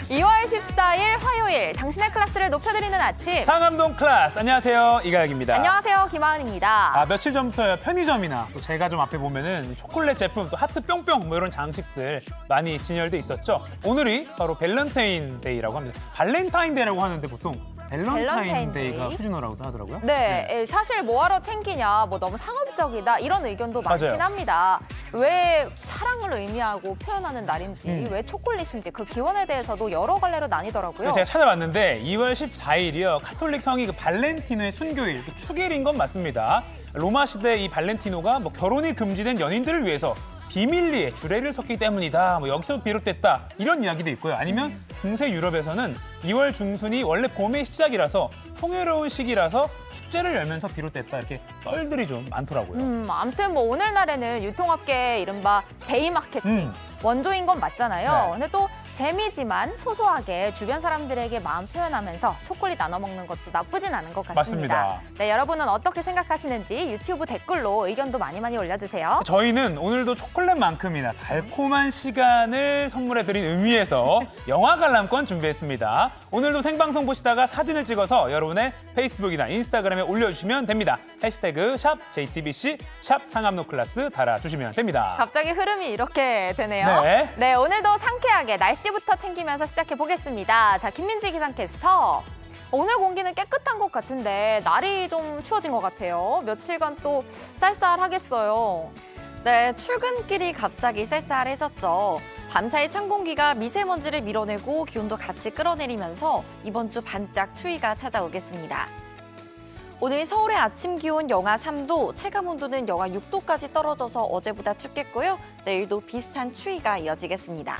(2월 14일) 화요일 당신의 클래스를 높여드리는 아침 상암동 클래스. 안녕하세요, 이가혁입니다. 안녕하세요, 김하은입니다. 며칠 전부터 편의점이나 또 제가 좀 앞에 보면은 초콜릿 제품, 또 하트 뿅뿅 뭐 이런 장식들 많이 진열돼 있었죠. 오늘이 바로 밸런타인데이라고 합니다. 발렌타인데이라고 하는데 보통 밸런타인데이가 표준어라고도 하더라고요. 네, 사실 뭐하러 챙기냐, 뭐 너무 상업적이다 이런 의견도 많긴 맞아요. 합니다. 왜 사랑을 의미하고 표현하는 날인지, 왜 초콜릿인지 그 기원에 대해서도 여러 갈래로 나뉘더라고요. 제가 찾아봤는데 2월 14일이요. 카톨릭 성이 그 발렌티노의 순교일, 그 축일인 건 맞습니다. 로마 시대 이 발렌티노가 뭐 결혼이 금지된 연인들을 위해서 비밀리에 주례를 섰기 때문이다. 뭐 여기서 비롯됐다. 이런 이야기도 있고요. 아니면 중세 유럽에서는 2월 중순이 원래 봄의 시작이라서 풍요로운 시기라서 축제를 열면서 비롯됐다. 이렇게 썰들이 좀 많더라고요. 아무튼 뭐 오늘날에는 유통업계의 이른바 데이 마케팅 원조인 건 맞잖아요. 네. 근데 또 재미지만 소소하게 주변 사람들에게 마음 표현하면서 초콜릿 나눠 먹는 것도 나쁘진 않은 것 같습니다. 맞습니다. 네, 여러분은 어떻게 생각하시는지 유튜브 댓글로 의견도 많이 올려주세요. 저희는 오늘도 초콜릿만큼이나 달콤한 시간을 선물해드린 의미에서 영화 관람권 준비했습니다. 오늘도 생방송 보시다가 사진을 찍어서 여러분의 페이스북이나 인스타그램에 올려주시면 됩니다. 해시태그 샵 JTBC 샵 상암노클래스 달아주시면 됩니다. 갑자기 흐름이 이렇게 되네요. 네. 오늘도 상쾌하게 날씨부터 챙기면서 시작해 보겠습니다. 자, 김민지 기상캐스터. 오늘 공기는 깨끗한 것 같은데 날이 좀 추워진 것 같아요. 며칠간 또 쌀쌀하겠어요. 네, 출근길이 갑자기 쌀쌀해졌죠. 밤사이 찬 공기가 미세먼지를 밀어내고 기온도 같이 끌어내리면서 이번 주 반짝 추위가 찾아오겠습니다. 오늘 서울의 아침 기온 영하 3도, 체감온도는 영하 6도까지 떨어져서 어제보다 춥겠고요. 내일도 비슷한 추위가 이어지겠습니다.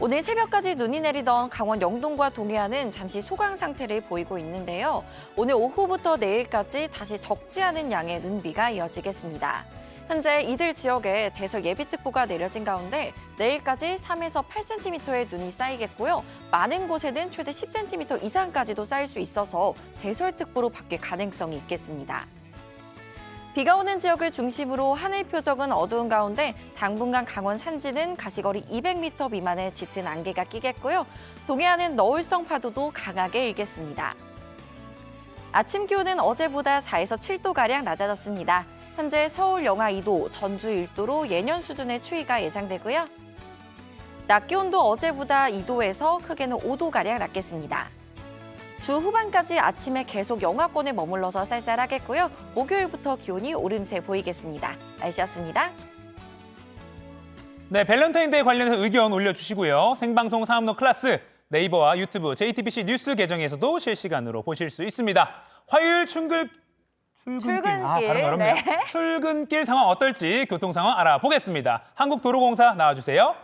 오늘 새벽까지 눈이 내리던 강원 영동과 동해안은 잠시 소강 상태를 보이고 있는데요. 오늘 오후부터 내일까지 다시 적지 않은 양의 눈비가 이어지겠습니다. 현재 이들 지역에 대설 예비특보가 내려진 가운데 내일까지 3에서 8cm의 눈이 쌓이겠고요. 많은 곳에는 최대 10cm 이상까지도 쌓일 수 있어서 대설특보로 바뀔 가능성이 있겠습니다. 비가 오는 지역을 중심으로 하늘 표적은 어두운 가운데 당분간 강원 산지는 가시거리 200m 미만의 짙은 안개가 끼겠고요. 동해안은 너울성 파도도 강하게 일겠습니다. 아침 기온은 어제보다 4에서 7도가량 낮아졌습니다. 현재 서울 영하 2도, 전주 1도로 예년 수준의 추위가 예상되고요. 낮 기온도 어제보다 2도에서 크게는 5도가량 낮겠습니다. 주 후반까지 아침에 계속 영하권에 머물러서 쌀쌀하겠고요. 목요일부터 기온이 오름세 보이겠습니다. 날씨였습니다. 네, 밸런타인데이 관련해서 의견 올려주시고요. 생방송 상암노 클래스 네이버와 유튜브 JTBC 뉴스 계정에서도 실시간으로 보실 수 있습니다. 화요일 출근길. 발음 어렵네요. 네. 출근길 상황 어떨지 교통 상황 알아보겠습니다. 한국도로공사 나와주세요.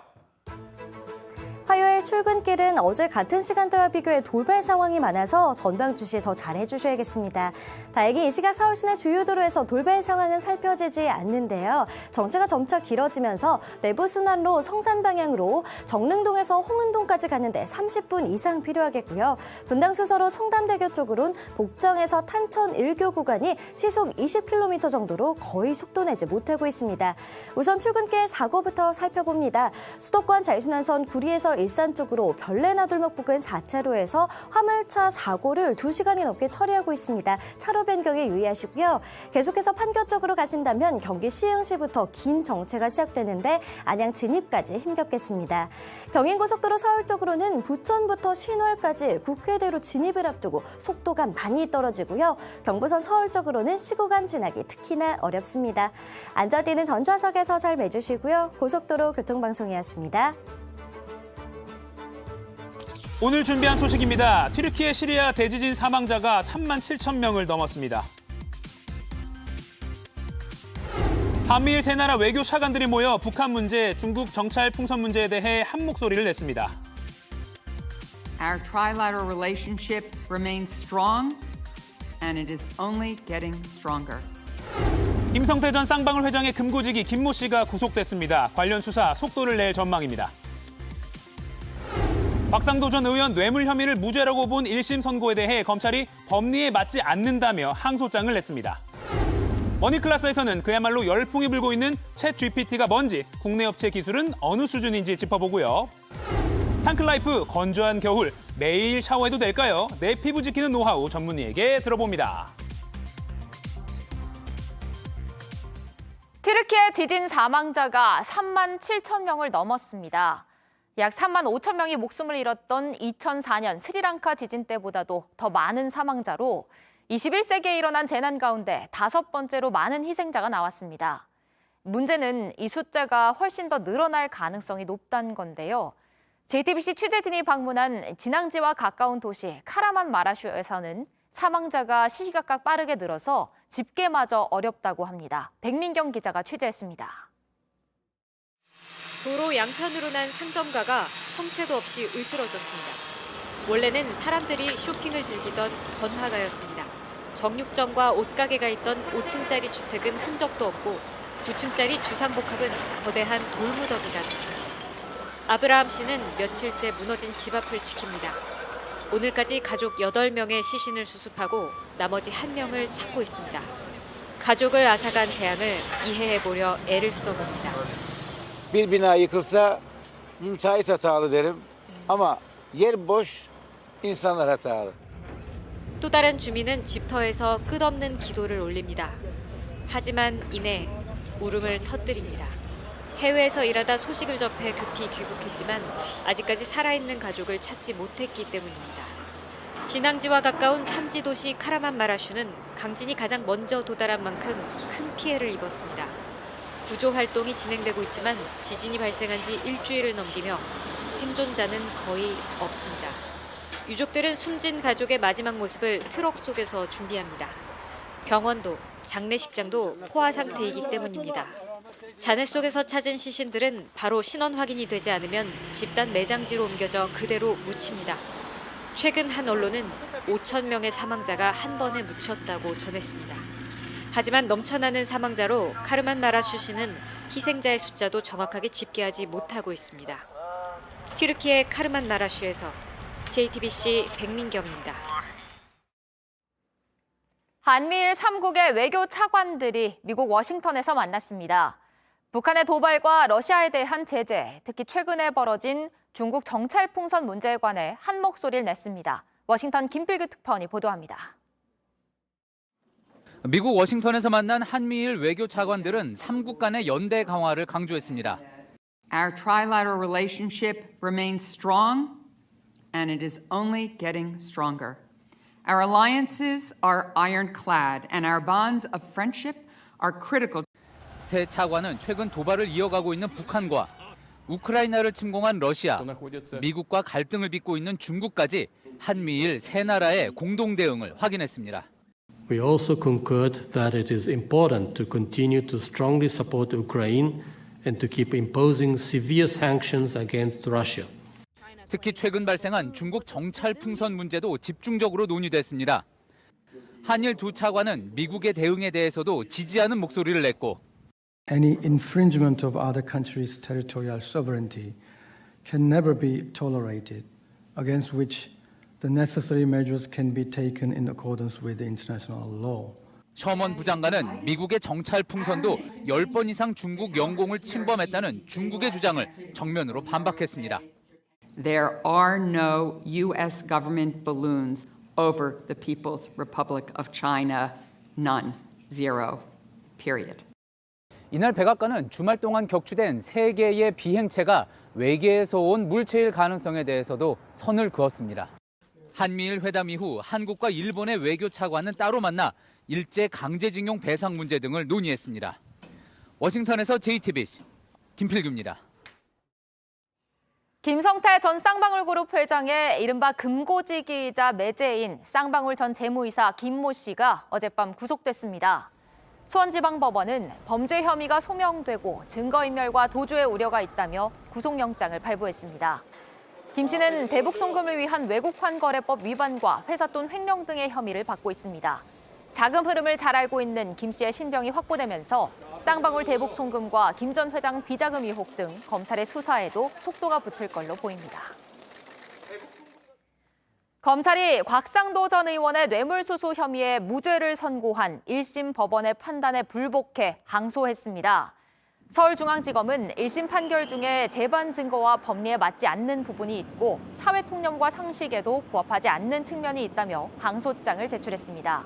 화요일 출근길은 어제 같은 시간대와 비교해 돌발 상황이 많아서 전방 주시 더 잘해주셔야겠습니다. 다행히 이 시각 서울 시내 주요 도로에서 돌발 상황은 살펴지지 않는데요. 정체가 점차 길어지면서 내부 순환로 성산 방향으로 정릉동에서 홍은동까지 가는데 30분 이상 필요하겠고요. 분당 수서로 청담대교 쪽으론 복정에서 탄천 1교 구간이 시속 20km 정도로 거의 속도 내지 못하고 있습니다. 우선 출근길 사고부터 살펴봅니다. 수도권 자유순환선 구리에서 일산 쪽으로 별내나들목 부근 4차로에서 화물차 사고를 2시간이 넘게 처리하고 있습니다. 차로 변경에 유의하시고요. 계속해서 판교 쪽으로 가신다면 경기 시흥시부터 긴 정체가 시작되는데 안양 진입까지 힘겹겠습니다. 경인고속도로 서울 쪽으로는 부천부터 신월까지 국회대로 진입을 앞두고 속도가 많이 떨어지고요. 경부선 서울 쪽으로는 시구간 지나기 특히나 어렵습니다. 안전띠는 전좌석에서 잘 매주시고요. 고속도로 교통방송이었습니다. 오늘 준비한 소식입니다. 튀르키예 시리아 대지진 사망자가 37,000명을 넘었습니다. 한미일 세 나라 외교 차관들이 모여 북한 문제, 중국 정찰 풍선 문제에 대해 한 목소리를 냈습니다. Our trilateral relationship remains strong, and it is only getting stronger. 김성태 전 쌍방울 회장의 금고지기 김모 씨가 구속됐습니다. 관련 수사 속도를 낼 전망입니다. 박상도 전 의원 뇌물 혐의를 무죄라고 본 1심 선고에 대해 검찰이 법리에 맞지 않는다며 항소장을 냈습니다. 머니클래스에서는 그야말로 열풍이 불고 있는 챗 GPT가 뭔지, 국내 업체 기술은 어느 수준인지 짚어보고요. 상클라이프 건조한 겨울 매일 샤워해도 될까요? 내 피부 지키는 노하우 전문의에게 들어봅니다. 튀르키예 지진 사망자가 3만 7천 명을 넘었습니다. 약 3만 5천 명이 목숨을 잃었던 2004년 스리랑카 지진 때보다도 더 많은 사망자로 21세기에 일어난 재난 가운데 5번째로 많은 희생자가 나왔습니다. 문제는 이 숫자가 훨씬 더 늘어날 가능성이 높다는 건데요. JTBC 취재진이 방문한 진앙지와 가까운 도시 카라만마라슈에서는 사망자가 시시각각 빠르게 늘어서 집계마저 어렵다고 합니다. 백민경 기자가 취재했습니다. 도로 양편으로 난 상점가가 형체도 없이 으스러졌습니다. 원래는 사람들이 쇼핑을 즐기던 번화가였습니다. 정육점과 옷가게가 있던 5층짜리 주택은 흔적도 없고 9층짜리 주상복합은 거대한 돌무더기가 됐습니다. 아브라함 씨는 며칠째 무너진 집 앞을 지킵니다. 오늘까지 가족 8명의 시신을 수습하고 나머지 1명을 찾고 있습니다. 가족을 앗아간 재앙을 이해해보려 애를 써봅니다. Bir bina yıkılsa müteahhit hatalı derim ama yer boş insanlar hatalı. 또 다른 주민은 집터에서 끝없는 기도를 올립니다. 하지만 이내 울음을 터뜨립니다. 해외에서 일하다 소식을 접해 급히 귀국했지만 아직까지 살아있는 가족을 찾지 못했기 때문입니다. 진앙지와 가까운 산지 도시 카라만마라슈는 강진이 가장 먼저 도달한 만큼 큰 피해를 입었습니다. 구조 활동이 진행되고 있지만 지진이 발생한 지 일주일을 넘기며 생존자는 거의 없습니다. 유족들은 숨진 가족의 마지막 모습을 트럭 속에서 준비합니다. 병원도 장례식장도 포화 상태이기 때문입니다. 잔해 속에서 찾은 시신들은 바로 신원 확인이 되지 않으면 집단 매장지로 옮겨져 그대로 묻힙니다. 최근 한 언론은 5천 명의 사망자가 한 번에 묻혔다고 전했습니다. 하지만 넘쳐나는 사망자로 카르만마라슈시는 희생자의 숫자도 정확하게 집계하지 못하고 있습니다. 튀르키예 카르만마라슈에서 JTBC 백민경입니다. 한미일 3국의 외교 차관들이 미국 워싱턴에서 만났습니다. 북한의 도발과 러시아에 대한 제재, 특히 최근에 벌어진 중국 정찰 풍선 문제에 관해 한 목소리를 냈습니다. 워싱턴 김필규 특파원이 보도합니다. 미국 워싱턴에서 만난 한미일 외교 차관들은 3국 간의 연대 강화를 강조했습니다. Our trilateral relationship remains strong, and it is only getting stronger. Our alliances are ironclad, and our bonds of friendship are critical. 세 차관은 최근 도발을 이어가고 있는 북한과 우크라이나를 침공한 러시아, 미국과 갈등을 빚고 있는 중국까지 한미일 세 나라의 공동 대응을 확인했습니다. We also concurred that it is important to continue to strongly support Ukraine and to keep imposing severe sanctions against Russia. 특히 최근 발생한 중국 정찰 풍선 문제도 집중적으로 논의됐습니다. 한일 두 차관은 미국의 대응에 대해서도 지지하는 목소리를 냈고 Any infringement of other countries' territorial sovereignty can never be tolerated, against which the necessary measures can be taken in accordance with the international law. 셔먼 부장관은 미국의 정찰 풍선도 10번 이상 중국 영공을 침범했다는 중국의 주장을 정면으로 반박했습니다. There are no U.S. government balloons over the People's Republic of China. None. Zero. Period. 이날 백악관은 주말 동안 격추된 3개의 비행체가 외계에서 온 물체일 가능성에 대해서도 선을 그었습니다. 한미일 회담 이후 한국과 일본의 외교 차관은 따로 만나 일제 강제징용 배상 문제 등을 논의했습니다. 워싱턴에서 JTBC 김필규입니다. 김성태 전 쌍방울그룹 회장의 이른바 금고지기이자 매제인 쌍방울 전 재무이사 김모 씨가 어젯밤 구속됐습니다. 수원지방법원은 범죄 혐의가 소명되고 증거인멸과 도주의 우려가 있다며 구속영장을 발부했습니다. 김 씨는 대북 송금을 위한 외국환거래법 위반과 회사돈 횡령 등의 혐의를 받고 있습니다. 자금 흐름을 잘 알고 있는 김 씨의 신병이 확보되면서 쌍방울 대북 송금과 김 전 회장 비자금 의혹 등 검찰의 수사에도 속도가 붙을 걸로 보입니다. 검찰이 곽상도 전 의원의 뇌물수수 혐의에 무죄를 선고한 1심 법원의 판단에 불복해 항소했습니다. 서울중앙지검은 1심 판결 중에 재반 증거와 법리에 맞지 않는 부분이 있고 사회통념과 상식에도 부합하지 않는 측면이 있다며 항소장을 제출했습니다.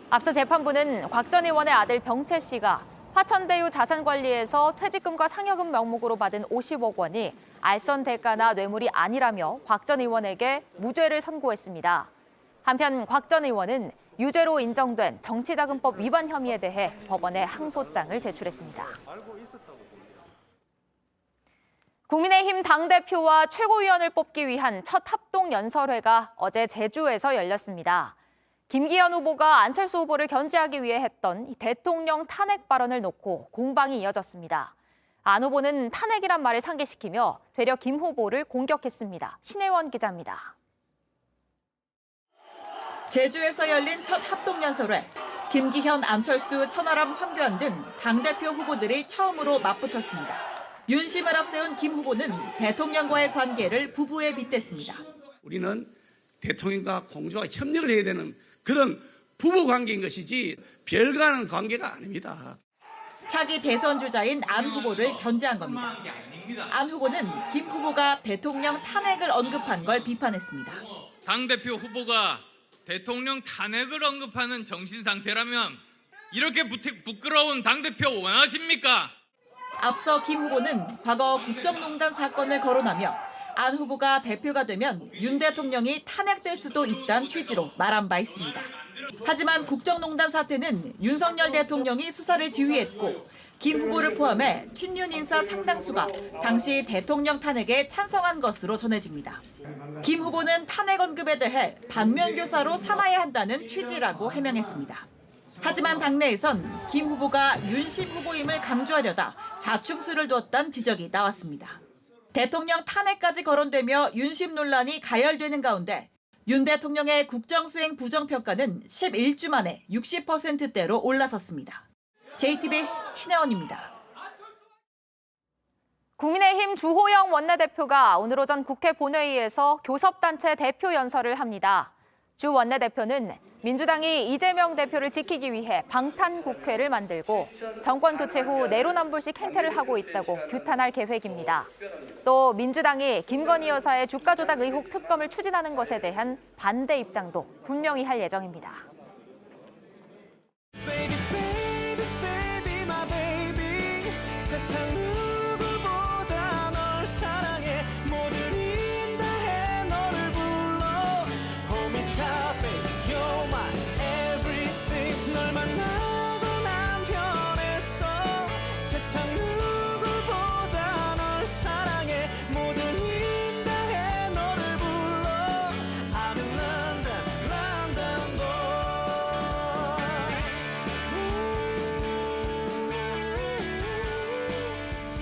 앞서 재판부는 곽 전 의원의 아들 병채 씨가 화천대유 자산관리에서 퇴직금과 상여금 명목으로 받은 50억 원이 알선 대가나 뇌물이 아니라며 곽 전 의원에게 무죄를 선고했습니다. 한편 곽 전 의원은 유죄로 인정된 정치자금법 위반 혐의에 대해 법원에 항소장을 제출했습니다. 국민의힘 당대표와 최고위원을 뽑기 위한 첫 합동연설회가 어제 제주에서 열렸습니다. 김기현 후보가 안철수 후보를 견제하기 위해 했던 대통령 탄핵 발언을 놓고 공방이 이어졌습니다. 안 후보는 탄핵이란 말을 상기시키며 되려 김 후보를 공격했습니다. 신혜원 기자입니다. 제주에서 열린 첫 합동연설회. 김기현, 안철수, 천하람, 황교안 등 당대표 후보들이 처음으로 맞붙었습니다. 윤심을 앞세운 김 후보는 대통령과의 관계를 부부에 빗댔습니다. 우리는 대통령과 공조와 협력을 해야 되는 그런 부부 관계인 것이지 별과는 관계가 아닙니다. 차기 대선 주자인 안 후보를 견제한 겁니다. 안 후보는 김 후보가 대통령 탄핵을 언급한 걸 비판했습니다. 당대표 후보가 대통령 탄핵을 언급하는 정신 상태라면 이렇게 부끄러운 당대표 원하십니까? 앞서 김 후보는 과거 국정농단 사건을 거론하며 안 후보가 대표가 되면 윤 대통령이 탄핵될 수도 있다는 취지로 말한 바 있습니다. 하지만 국정농단 사태는 윤석열 대통령이 수사를 지휘했고 김 후보를 포함해 친윤 인사 상당수가 당시 대통령 탄핵에 찬성한 것으로 전해집니다. 김 후보는 탄핵 언급에 대해 반면교사로 삼아야 한다는 취지라고 해명했습니다. 하지만 당내에선 김 후보가 윤심 후보임을 강조하려다 자충수를 두었다는 지적이 나왔습니다. 대통령 탄핵까지 거론되며 윤심 논란이 가열되는 가운데 윤 대통령의 국정수행 부정평가는 11주 만에 60%대로 올라섰습니다. JTBC 신혜원입니다. 국민의힘 주호영 원내대표가 오늘 오전 국회 본회의에서 교섭단체 대표 연설을 합니다. 주 원내대표는 민주당이 이재명 대표를 지키기 위해 방탄국회를 만들고 정권 교체 후 내로남불식 행태를 하고 있다고 규탄할 계획입니다. 또 민주당이 김건희 여사의 주가 조작 의혹 특검을 추진하는 것에 대한 반대 입장도 분명히 할 예정입니다.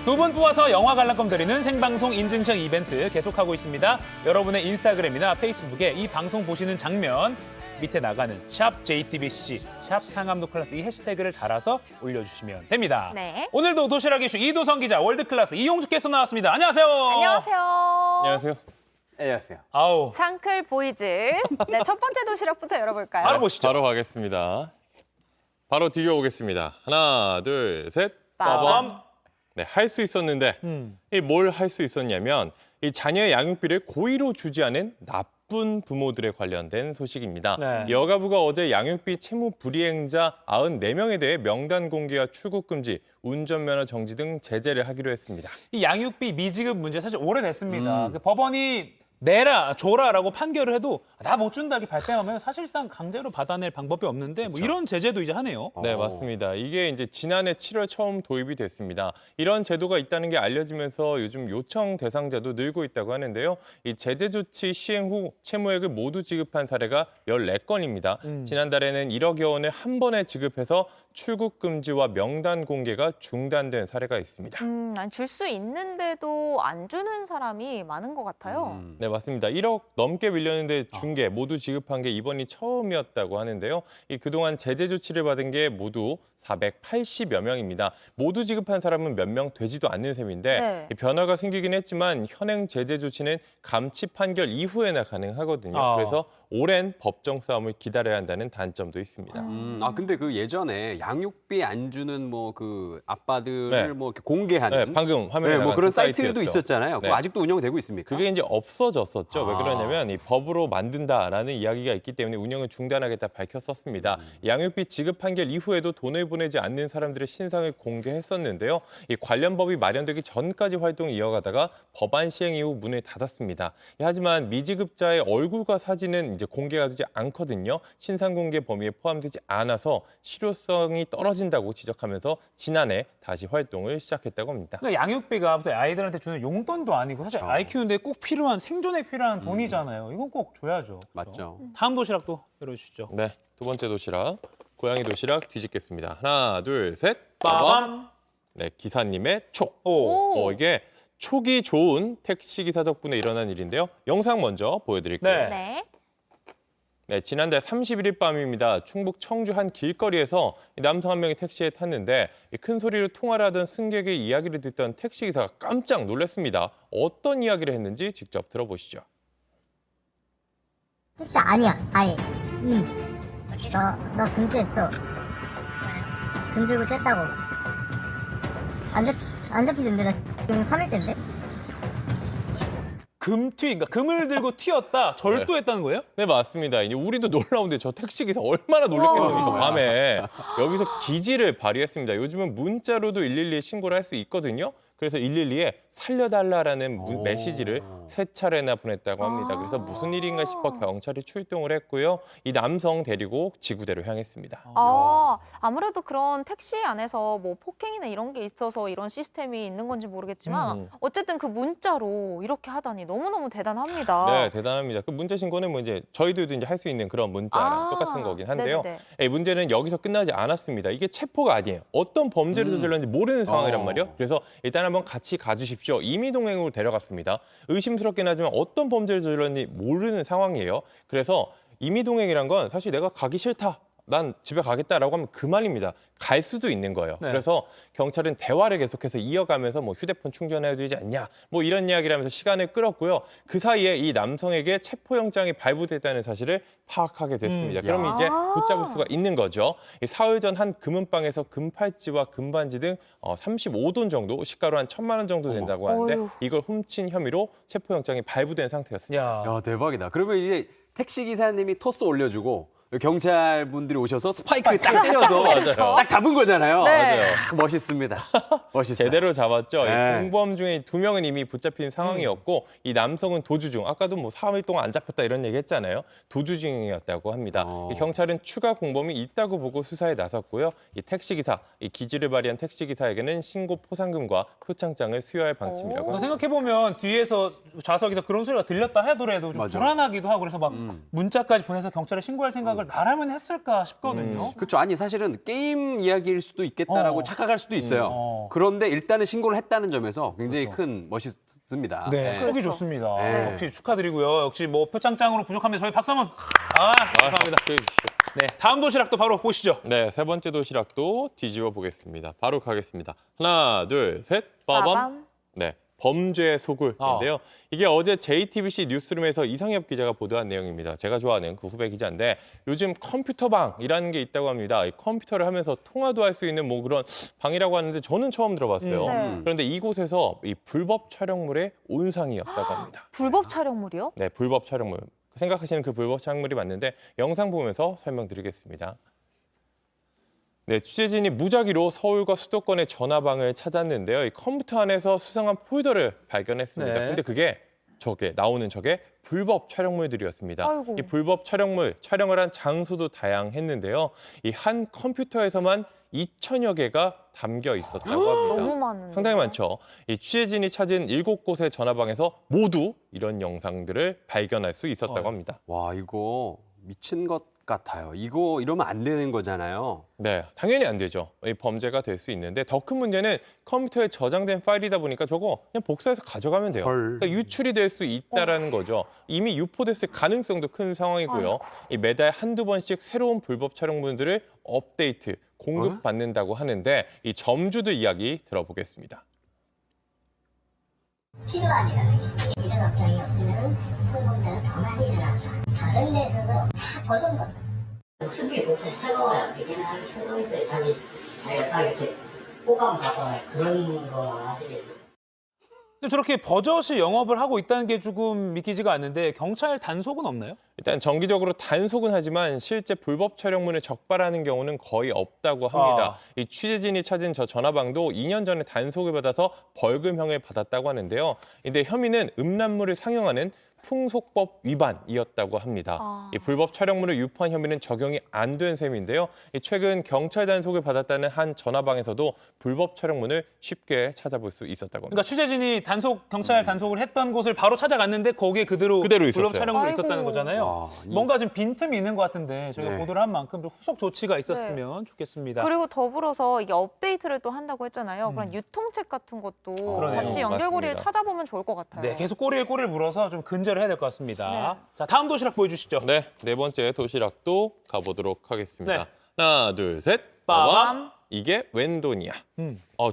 두 분 뽑아서 영화 관람권 드리는 생방송 인증샷 이벤트 계속하고 있습니다. 여러분의 인스타그램이나 페이스북에 이 방송 보시는 장면 밑에 나가는 샵 JTBC, 샵 상암노클래스 이 해시태그를 달아서 올려주시면 됩니다. 네. 오늘도 도시락 이슈 이도성 기자, 월드클래스 이용주 캐스터 나왔습니다. 안녕하세요. 안녕하세요. 안녕하세요. 안녕하세요. 아우. 상클 보이즈. 네, 첫 번째 도시락부터 열어볼까요? 바로 보시죠. 바로 가겠습니다. 바로 뒤져오겠습니다. 하나, 둘, 셋. 빠밤. 네, 할 수 있었는데 뭘 할 수 있었냐면 이 자녀의 양육비를 고의로 주지 않은 나쁜 부모들에 관련된 소식입니다. 네. 여가부가 어제 양육비 채무 불이행자 94명에 대해 명단 공개와 출국 금지, 운전면허 정지 등 제재를 하기로 했습니다. 이 양육비 미지급 문제 사실 오래됐습니다. 그 법원이 내라, 줘라라고 판결을 해도 나 못 준다 이렇게 발뺌하면 사실상 강제로 받아낼 방법이 없는데 뭐 이런 제재도 이제 하네요. 네, 맞습니다. 이게 이제 지난해 7월 처음 도입이 됐습니다. 이런 제도가 있다는 게 알려지면서 요즘 요청 대상자도 늘고 있다고 하는데요. 이 제재 조치 시행 후 채무액을 모두 지급한 사례가 14건입니다. 지난달에는 1억여 원을 한 번에 지급해서 출국 금지와 명단 공개가 중단된 사례가 있습니다. 줄 수 있는데도 안 주는 사람이 많은 것 같아요. 네, 맞습니다. 1억 넘게 밀렸는데 준 게 모두 지급한 게 이번이 처음이었다고 하는데요. 그동안 제재 조치를 받은 게 모두 480여 명입니다. 모두 지급한 사람은 몇 명 되지도 않는 셈인데 네. 이 변화가 생기긴 했지만 현행 제재 조치는 감치 판결 이후에나 가능하거든요. 그래서 오랜 법정 싸움을 기다려야 한다는 단점도 있습니다. 근데 그 예전에 양육비 안 주는 뭐 그 아빠들을 네. 뭐 이렇게 공개하는 네, 방금 화면에 뭐 나간 그런 그 사이트도 사이트였죠. 있었잖아요. 그거 네. 아직도 운영되고 있습니까? 그게 이제 없어졌었죠. 왜 그러냐면 이 법으로 만든다라는 이야기가 있기 때문에 운영을 중단하겠다 밝혔었습니다. 양육비 지급 판결 이후에도 돈을 보내지 않는 사람들의 신상을 공개했었는데요. 이 관련 법이 마련되기 전까지 활동을 이어가다가 법안 시행 이후 문을 닫았습니다. 하지만 미지급자의 얼굴과 사진은 이제 공개가 되지 않거든요. 신상 공개 범위에 포함되지 않아서 실효성이 떨어진다고 지적하면서 지난해 다시 활동을 시작했다고 합니다. 그러니까 양육비가 아이들한테 주는 용돈도 아니고 사실 아이 키우는데 꼭 필요한 생존에 필요한 돈이잖아요. 이건 꼭 줘야죠. 맞죠. 다음 도시락도 열어주시죠. 네, 두 번째 도시락. 고양이 도시락 뒤집겠습니다. 하나, 둘, 셋. 빠밤. 네, 기사님의 촉. 오. 이게 촉이 좋은 택시기사 덕분에 일어난 일인데요. 영상 먼저 보여드릴게요. 네. 네. 네, 지난달 31일 밤입니다. 충북 청주 한 길거리에서 남성 한 명이 택시에 탔는데 큰 소리로 통화를 하던 승객의 이야기를 듣던 택시기사가 깜짝 놀랐습니다. 어떤 이야기를 했는지 직접 들어보시죠. 택시 아니야, 아예. 너 금주했어. 금주고 쬐다고. 안 잡히던데, 나 지금 3일째인데? 그러니까 금을 들고 튀었다, 절도했다는 거예요? 네, 맞습니다. 이제 우리도 놀라운데 저 택시기사 얼마나 놀랬겠습니까, 밤에. 여기서 기지를 발휘했습니다. 요즘은 문자로도 112에 신고를 할 수 있거든요. 그래서 112에 살려달라라는 메시지를 3차례나 보냈다고 합니다. 그래서 무슨 일인가 싶어 경찰이 출동을 했고요. 이 남성 데리고 지구대로 향했습니다. 아무래도 그런 택시 안에서 뭐 폭행이나 이런 게 있어서 이런 시스템이 있는 건지 모르겠지만 어쨌든 그 문자로 이렇게 하다니 너무너무 대단합니다. 네, 대단합니다. 그 문자 신고는 뭐 이제 저희들도 이제 할 수 있는 그런 문자랑 똑같은 거긴 한데요. 문제는 여기서 끝나지 않았습니다. 이게 체포가 아니에요. 어떤 범죄를 저질렀는지 모르는 상황이란 말이에요. 그래서 일단 한번 같이 가주십시오. 임의동행으로 데려갔습니다. 의심스럽긴 하지만 어떤 범죄를 저질렀는지 모르는 상황이에요. 그래서 임의동행이란 건 사실 내가 가기 싫다. 난 집에 가겠다라고 하면 그 말입니다. 갈 수도 있는 거예요. 네. 그래서 경찰은 대화를 계속해서 이어가면서 뭐 휴대폰 충전해야 되지 않냐, 뭐 이런 이야기를 하면서 시간을 끌었고요. 그 사이에 이 남성에게 체포영장이 발부됐다는 사실을 파악하게 됐습니다. 그러면 이제 붙잡을 수가 있는 거죠. 사흘 전 한 금은방에서 금팔찌와 금반지 등 35돈 정도, 시가로 한 1,000만 원 정도 된다고 하는데 이걸 훔친 혐의로 체포영장이 발부된 상태였습니다. 야, 대박이다. 그러면 이제 택시 기사님이 토스 올려주고 경찰분들이 오셔서 스파이크 딱 때려서 맞아요. 딱 잡은 거잖아요. 맞아요. 멋있습니다. 멋있어요. 제대로 잡았죠. 네. 공범 중에 2명은 이미 붙잡힌 상황이었고 이 남성은 도주 중, 아까도 뭐 3일 동안 안 잡혔다 이런 얘기 했잖아요. 도주 중이었다고 합니다. 이 경찰은 추가 공범이 있다고 보고 수사에 나섰고요. 이 택시기사, 이 기지를 발휘한 택시기사에게는 신고 포상금과 표창장을 수여할 방침이라고 합니다. 생각해보면 뒤에서 좌석에서 그런 소리가 들렸다 하더라도 좀 불안하기도 하고 그래서 막 문자까지 보내서 경찰에 신고할 생각을 나라면 했을까 싶거든요. 그렇죠. 아니 사실은 게임 이야기일 수도 있겠다라고 착각할 수도 있어요. 그런데 일단은 신고를 했다는 점에서 굉장히 큰 멋있습니다. 네, 속이 좋습니다. 네. 역시 축하드리고요. 역시 뭐 표창장으로 부족합니다. 저희 박수 한번. 감사합니다. 네, 다음 도시락도 바로 보시죠. 네, 세 번째 도시락도 뒤집어 보겠습니다. 바로 가겠습니다. 하나, 둘, 셋. 빠밤. 네. 범죄 소굴인데요. 이게 어제 JTBC 뉴스룸에서 이상엽 기자가 보도한 내용입니다. 제가 좋아하는 그 후배 기자인데 요즘 컴퓨터방이라는 게 있다고 합니다. 이 컴퓨터를 하면서 통화도 할 수 있는 뭐 그런 방이라고 하는데 저는 처음 들어봤어요. 그런데 이곳에서 이 불법 촬영물의 온상이었다고 합니다. 불법 촬영물이요? 네, 불법 촬영물. 생각하시는 그 불법 촬영물이 맞는데 영상 보면서 설명드리겠습니다. 네, 취재진이 무작위로 서울과 수도권의 전화방을 찾았는데요. 이 컴퓨터 안에서 수상한 폴더를 발견했습니다. 근데 그게 나오는 저게 불법 촬영물들이었습니다. 아이고. 이 불법 촬영물, 촬영을 한 장소도 다양했는데요. 이 한 컴퓨터에서만 2,000여 개가 담겨 있었다고 합니다. 너무 많은데. 상당히 많죠. 이 취재진이 찾은 7곳의 전화방에서 모두 이런 영상들을 발견할 수 있었다고 합니다. 와, 이거 미친 것 같아요. 이러면 안 되는 거잖아요. 네, 당연히 안 되죠. 이 범죄가 될 수 있는데 더 큰 문제는 컴퓨터에 저장된 파일이다 보니까 저거 그냥 복사해서 가져가면 돼요. 그러니까 유출이 될 수 있다라는 거죠. 이미 유포됐을 가능성도 큰 상황이고요. 이 매달 한두 번씩 새로운 불법 촬영물들을 업데이트, 공급받는다고 하는데 이 점주들 이야기 들어보겠습니다. 필요하다는 게 있어요. 이런 업장이 없으면 성범죄는 더 많이 일어난다. 다른 데서도 다 보던 것. 수비 복수 탈거가 되기는 하겠어요. 자기가 딱 이렇게 호감 받거나 그런 거 하시겠죠. 근데 저렇게 버젓이 영업을 하고 있다는 게 조금 믿기지가 않는데 경찰 단속은 없나요? 일단 정기적으로 단속은 하지만 실제 불법 촬영물을 적발하는 경우는 거의 없다고 합니다. 이 취재진이 찾은 저 전화방도 2년 전에 단속을 받아서 벌금형을 받았다고 하는데요. 근데 혐의는 음란물을 상영하는 풍속법 위반이었다고 합니다. 이 불법 촬영물을 유포한 혐의는 적용이 안 된 셈인데요. 최근 경찰 단속을 받았다는 한 전화방에서도 불법 촬영물을 쉽게 찾아볼 수 있었다고 합니다. 그러니까 취재진이 경찰 단속을 했던 곳을 바로 찾아갔는데 거기에 그대로 불법 있었어요. 촬영물이 있었다는 거잖아요. 뭔가 좀 빈틈이 있는 것 같은데 저희가 보도를 한 만큼 좀 후속 조치가 있었으면 좋겠습니다. 그리고 더불어서 이게 업데이트를 또 한다고 했잖아요. 그런 유통책 같은 것도 그러네요. 같이 연결고리를 맞습니다. 찾아보면 좋을 것 같아요. 네, 계속 꼬리에 꼬리를 물어서 좀 근절을 해야 될 것 같습니다. 자, 다음 도시락 보여주시죠. 네, 네 번째 도시락도 가보도록 하겠습니다. 네. 하나, 둘, 셋. 빠밤. 이게 웬 돈이야?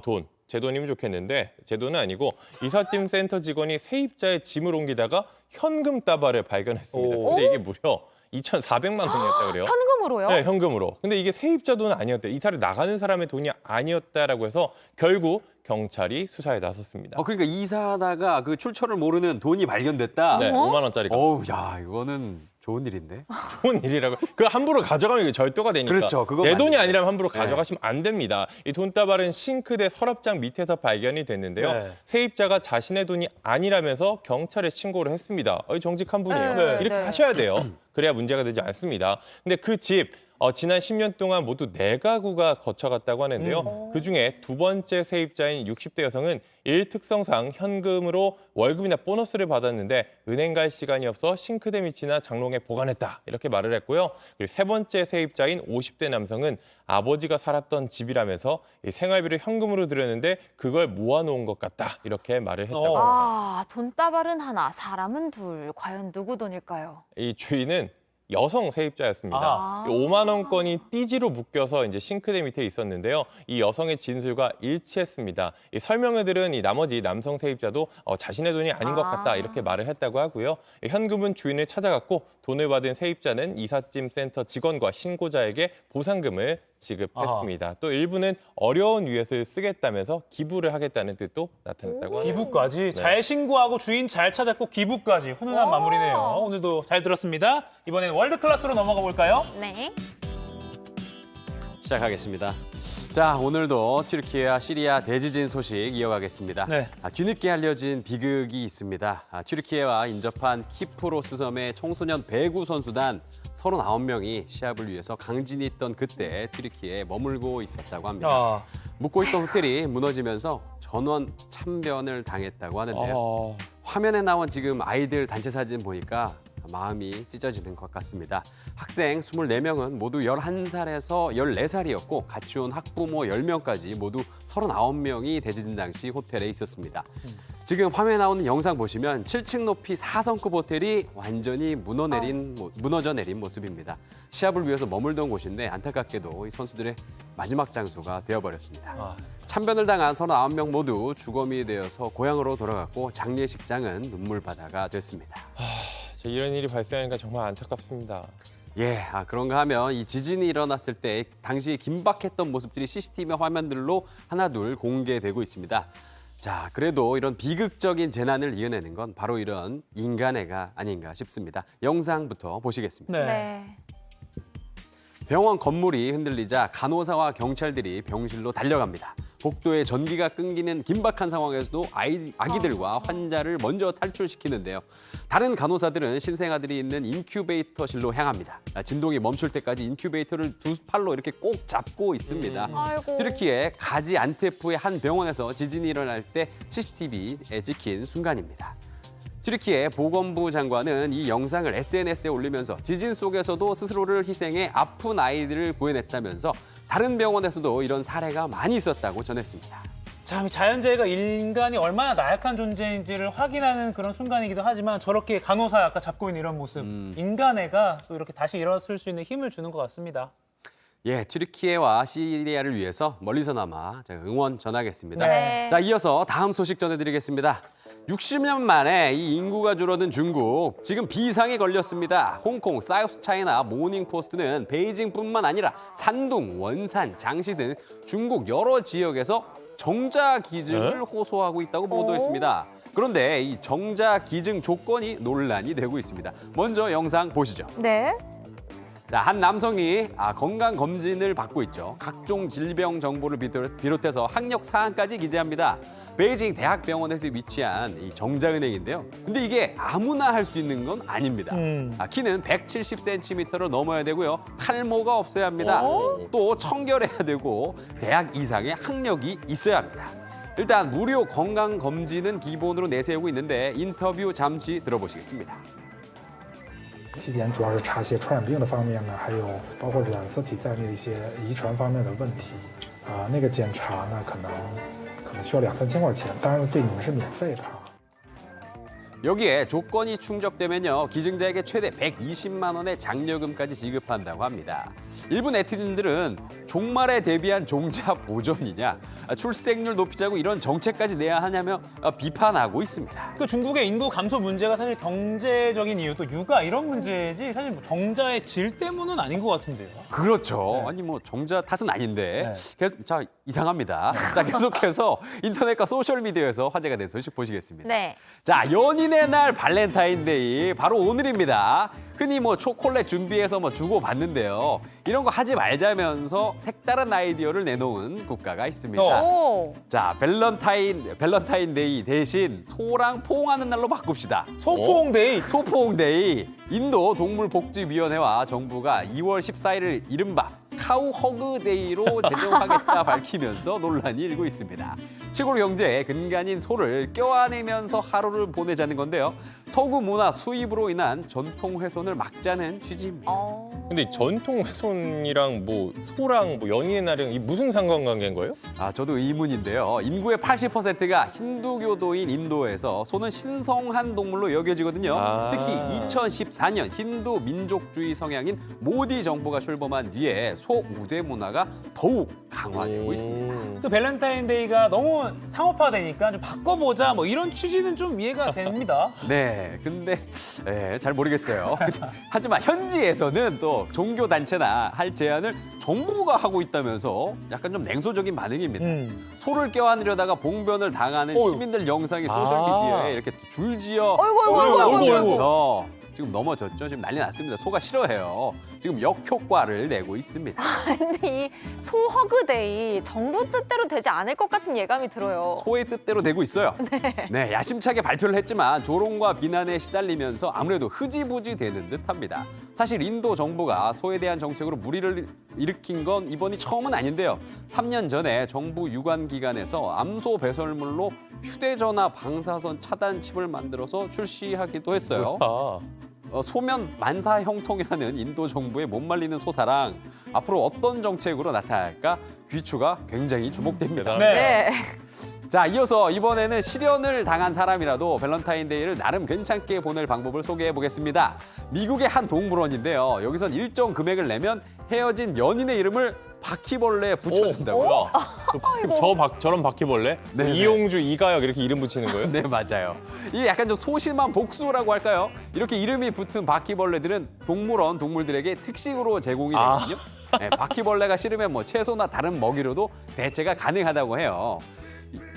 돈. 제 돈이면 좋겠는데 제 돈은 아니고 이삿짐 센터 직원이 세입자의 짐을 옮기다가 현금 따발을 발견했습니다. 근데 이게 무려 2,400만 원이었다 그래요. 현금으로요? 네, 현금으로. 근데 이게 세입자 돈은 아니었대. 이사를 나가는 사람의 돈이 아니었다라고 해서 결국 경찰이 수사에 나섰습니다. 그러니까 이사하다가 그 출처를 모르는 돈이 발견됐다. 네, 5만 원짜리가. 어우, 야, 이거는 좋은 일인데. 좋은 일이라고. 그걸 함부로 가져가면 이게 절도가 되니까. 그렇죠. 그건 내 돈이 맞는데. 아니라면 함부로 가져가시면 안 됩니다. 이 돈다발은 싱크대 서랍장 밑에서 발견이 됐는데요. 네. 세입자가 자신의 돈이 아니라면서 경찰에 신고를 했습니다. 정직한 분이에요. 네. 이렇게 하셔야 돼요. 그래야 문제가 되지 않습니다. 근데 그 집 지난 10년 동안 모두 4가구가 거쳐갔다고 하는데요. 그중에 두 번째 세입자인 60대 여성은 일 특성상 현금으로 월급이나 보너스를 받았는데 은행 갈 시간이 없어 싱크대 밑이나 장롱에 보관했다 이렇게 말을 했고요. 그리고 세 번째 세입자인 50대 남성은 아버지가 살았던 집이라면서 이 생활비를 현금으로 드렸는데 그걸 모아놓은 것 같다 이렇게 말을 했다고 합니다. 돈다발은 하나, 사람은 둘. 과연 누구 돈일까요? 이 주인은 여성 세입자였습니다. 5만 원권이 띠지로 묶여서 이제 싱크대 밑에 있었는데요. 이 여성의 진술과 일치했습니다. 이 설명을 들은 이 나머지 남성 세입자도 자신의 돈이 아닌 것 같다 이렇게 말을 했다고 하고요. 현금은 주인을 찾아갔고 돈을 받은 세입자는 이삿짐 센터 직원과 신고자에게 보상금을 지급했습니다. 또 일부는 어려운 위해서를 쓰겠다면서 기부를 하겠다는 뜻도 나타났다고 합니다. 기부까지 네. 잘 신고하고 주인 잘 찾았고 기부까지 훈훈한 마무리네요. 오늘도 잘 들었습니다. 이번엔 월드 클래스로 넘어가 볼까요? 네. 시작하겠습니다. 자, 오늘도 튀르키예와 시리아 대지진 소식 이어가겠습니다. 네. 뒤늦게 알려진 비극이 있습니다. 튀르키예와 인접한 키프로스 섬의 청소년 배구 선수단 39명이 시합을 위해서 강진이 있던 그때 튀르키예에 머물고 있었다고 합니다. 묵고 있던 호텔이 무너지면서 전원 참변을 당했다고 하는데요. 화면에 나온 지금 아이들 단체 사진 보니까 마음이 찢어지는 것 같습니다. 학생 24명은 모두 11살에서 14살이었고 같이 온 학부모 10명까지 모두 39명이 대지진 당시 호텔에 있었습니다. 지금 화면에 나오는 영상 보시면 7층 높이 4성급 호텔이 완전히 무너져 내린 모습입니다. 시합을 위해서 머물던 곳인데 안타깝게도 이 선수들의 마지막 장소가 되어버렸습니다. 참변을 당한 39명 모두 주검이 되어서 고향으로 돌아갔고 장례식장은 눈물바다가 됐습니다. 이런 일이 발생하니까 정말 안타깝습니다. 예, 그런가 하면 이 지진이 일어났을 때 당시 긴박했던 모습들이 CCTV 화면들로 하나둘 공개되고 있습니다. 자, 그래도 이런 비극적인 재난을 이겨내는 건 바로 이런 인간애가 아닌가 싶습니다. 영상부터 보시겠습니다. 네. 병원 건물이 흔들리자 간호사와 경찰들이 병실로 달려갑니다. 복도에 전기가 끊기는 긴박한 상황에서도 아기들과 환자를 먼저 탈출시키는데요. 다른 간호사들은 신생아들이 있는 인큐베이터실로 향합니다. 진동이 멈출 때까지 인큐베이터를 두 팔로 이렇게 꼭 잡고 있습니다. 튀르키예 가지안테프의 한 병원에서 지진이 일어날 때 CCTV에 찍힌 순간입니다. 튀르키예 보건부 장관은 이 영상을 SNS에 올리면서 지진 속에서도 스스로를 희생해 아픈 아이들을 구해냈다면서 다른 병원에서도 이런 사례가 많이 있었다고 전했습니다. 참 자연재해가 인간이 얼마나 나약한 존재인지를 확인하는 그런 순간이기도 하지만 저렇게 간호사 아까 잡고 있는 이런 모습, 인간애가 또 이렇게 다시 일어설 수 있는 힘을 주는 것 같습니다. 예, 튀르키예와 시리아를 위해서 멀리서나마 제가 응원 전하겠습니다. 네. 자, 이어서 다음 소식 전해드리겠습니다. 60년 만에 이 인구가 줄어든 중국, 지금 비상에 걸렸습니다. 홍콩, 사우스 차이나 모닝포스트는 베이징뿐만 아니라 산둥, 원산, 장시 등 중국 여러 지역에서 정자 기증을 호소하고 있다고 보도했습니다. 그런데 이 정자 기증 조건이 논란이 되고 있습니다. 먼저 영상 보시죠. 네. 자, 한 남성이 건강 검진을 받고 있죠. 각종 질병 정보를 비롯해서 학력 사항까지 기재합니다. 베이징 대학병원에서 위치한 이 정자은행인데요. 근데 이게 아무나 할 수 있는 건 아닙니다. 키는 170cm를 넘어야 되고요. 탈모가 없어야 합니다. 또 청결해야 되고 대학 이상의 학력이 있어야 합니다. 일단 무료 건강 검진은 기본으로 내세우고 있는데 인터뷰 잠시 들어보시겠습니다. 体检主要是查一些传染病的方面呢，还有包括染色体在内的一些遗传方面的问题。那个检查呢，可能需要2、3千块钱，当然对你们是免费的。 여기에 조건이 충족되면요, 기증자에게 최대 120만 원의 장려금까지 지급한다고 합니다. 일부 네티즌들은 종말에 대비한 종자 보존이냐, 출생률 높이자고 이런 정책까지 내야 하냐며 비판하고 있습니다. 그 중국의 인구 감소 문제가 사실 경제적인 이유 또 육아 이런 문제지 사실 뭐 정자의 질 때문은 아닌 것 같은데요. 그렇죠. 아니 뭐 정자 탓은 아닌데 자, 이상합니다. 자, 계속해서 인터넷과 소셜미디어에서 화제가 된 소식 보시겠습니다. 네. 자, 연인의 날 발렌타인데이 바로 오늘입니다. 흔히 뭐 초콜릿 준비해서 뭐 주고 받는데요. 이런 거 하지 말자면서 색다른 아이디어를 내놓은 국가가 있습니다. 자, 밸런타인데이 대신 소랑 포옹하는 날로 바꿉시다. 소포옹데이. 소포옹데이. 인도 동물복지위원회와 정부가 2월 14일을 이른바 카우 허그데이로 제정하겠다 밝히면서 논란이 일고 있습니다. 시골 경제의 근간인 소를 껴안으면서 하루를 보내자는 건데요. 서구 문화 수입으로 인한 전통 훼손을 막자는 취지입니다. 근데 전통 훼손이랑 뭐 소랑 뭐 연인의 날이랑 이 무슨 상관관계인 거예요? 저도 의문인데요. 인구의 80%가 힌두교도인 인도에서 소는 신성한 동물로 여겨지거든요. 특히 2014년 힌두 민족주의 성향인 모디 정부가 출범한 뒤에 소 우대 문화가 더욱 강화되고 있습니다. 그 밸런타인데이가 너무 상업화되니까 좀 바꿔보자 뭐 이런 취지는 좀 이해가 됩니다. 네, 근데 잘 모르겠어요. 하지만 현지에서는 또 종교 단체나 할 제안을 정부가 하고 있다면서 약간 좀 냉소적인 반응입니다. 소를 껴안으려다가 봉변을 당하는 시민들 영상이 소셜미디어에 이렇게 줄지어 지금 넘어졌죠. 지금 난리 났습니다. 소가 싫어해요. 지금 역효과를 내고 있습니다. 근데 이 소허그데이 정부 뜻대로 되지 않을 것 같은 예감이 들어요. 소의 뜻대로 되고 있어요. 네, 야심차게 발표를 했지만 조롱과 비난에 시달리면서 아무래도 흐지부지 되는 듯합니다. 사실 인도 정부가 소에 대한 정책으로 물의를 일으킨 건 이번이 처음은 아닌데요. 3년 전에 정부 유관기관에서 암소 배설물로 휴대전화 방사선 차단 칩을 만들어서 출시하기도 했어요. 소면 만사 형통이라는 인도 정부의 못 말리는 소사랑 앞으로 어떤 정책으로 나타날까 귀추가 굉장히 주목됩니다. 네. 자, 이어서 이번에는 실연을 당한 사람이라도 밸런타인데이를 나름 괜찮게 보낼 방법을 소개해 보겠습니다. 미국의 한 동물원인데요. 여기선 일정 금액을 내면 헤어진 연인의 이름을 바퀴벌레에 붙여준다고요. 저런 바퀴벌레? 네네. 이용주, 이가혁 이렇게 이름 붙이는 거예요? 네, 맞아요. 이게 약간 좀 소심한 복수라고 할까요? 이렇게 이름이 붙은 바퀴벌레들은 동물원 동물들에게 특식으로 제공이 되거든요. 네, 바퀴벌레가 싫으면 뭐 채소나 다른 먹이로도 대체가 가능하다고 해요.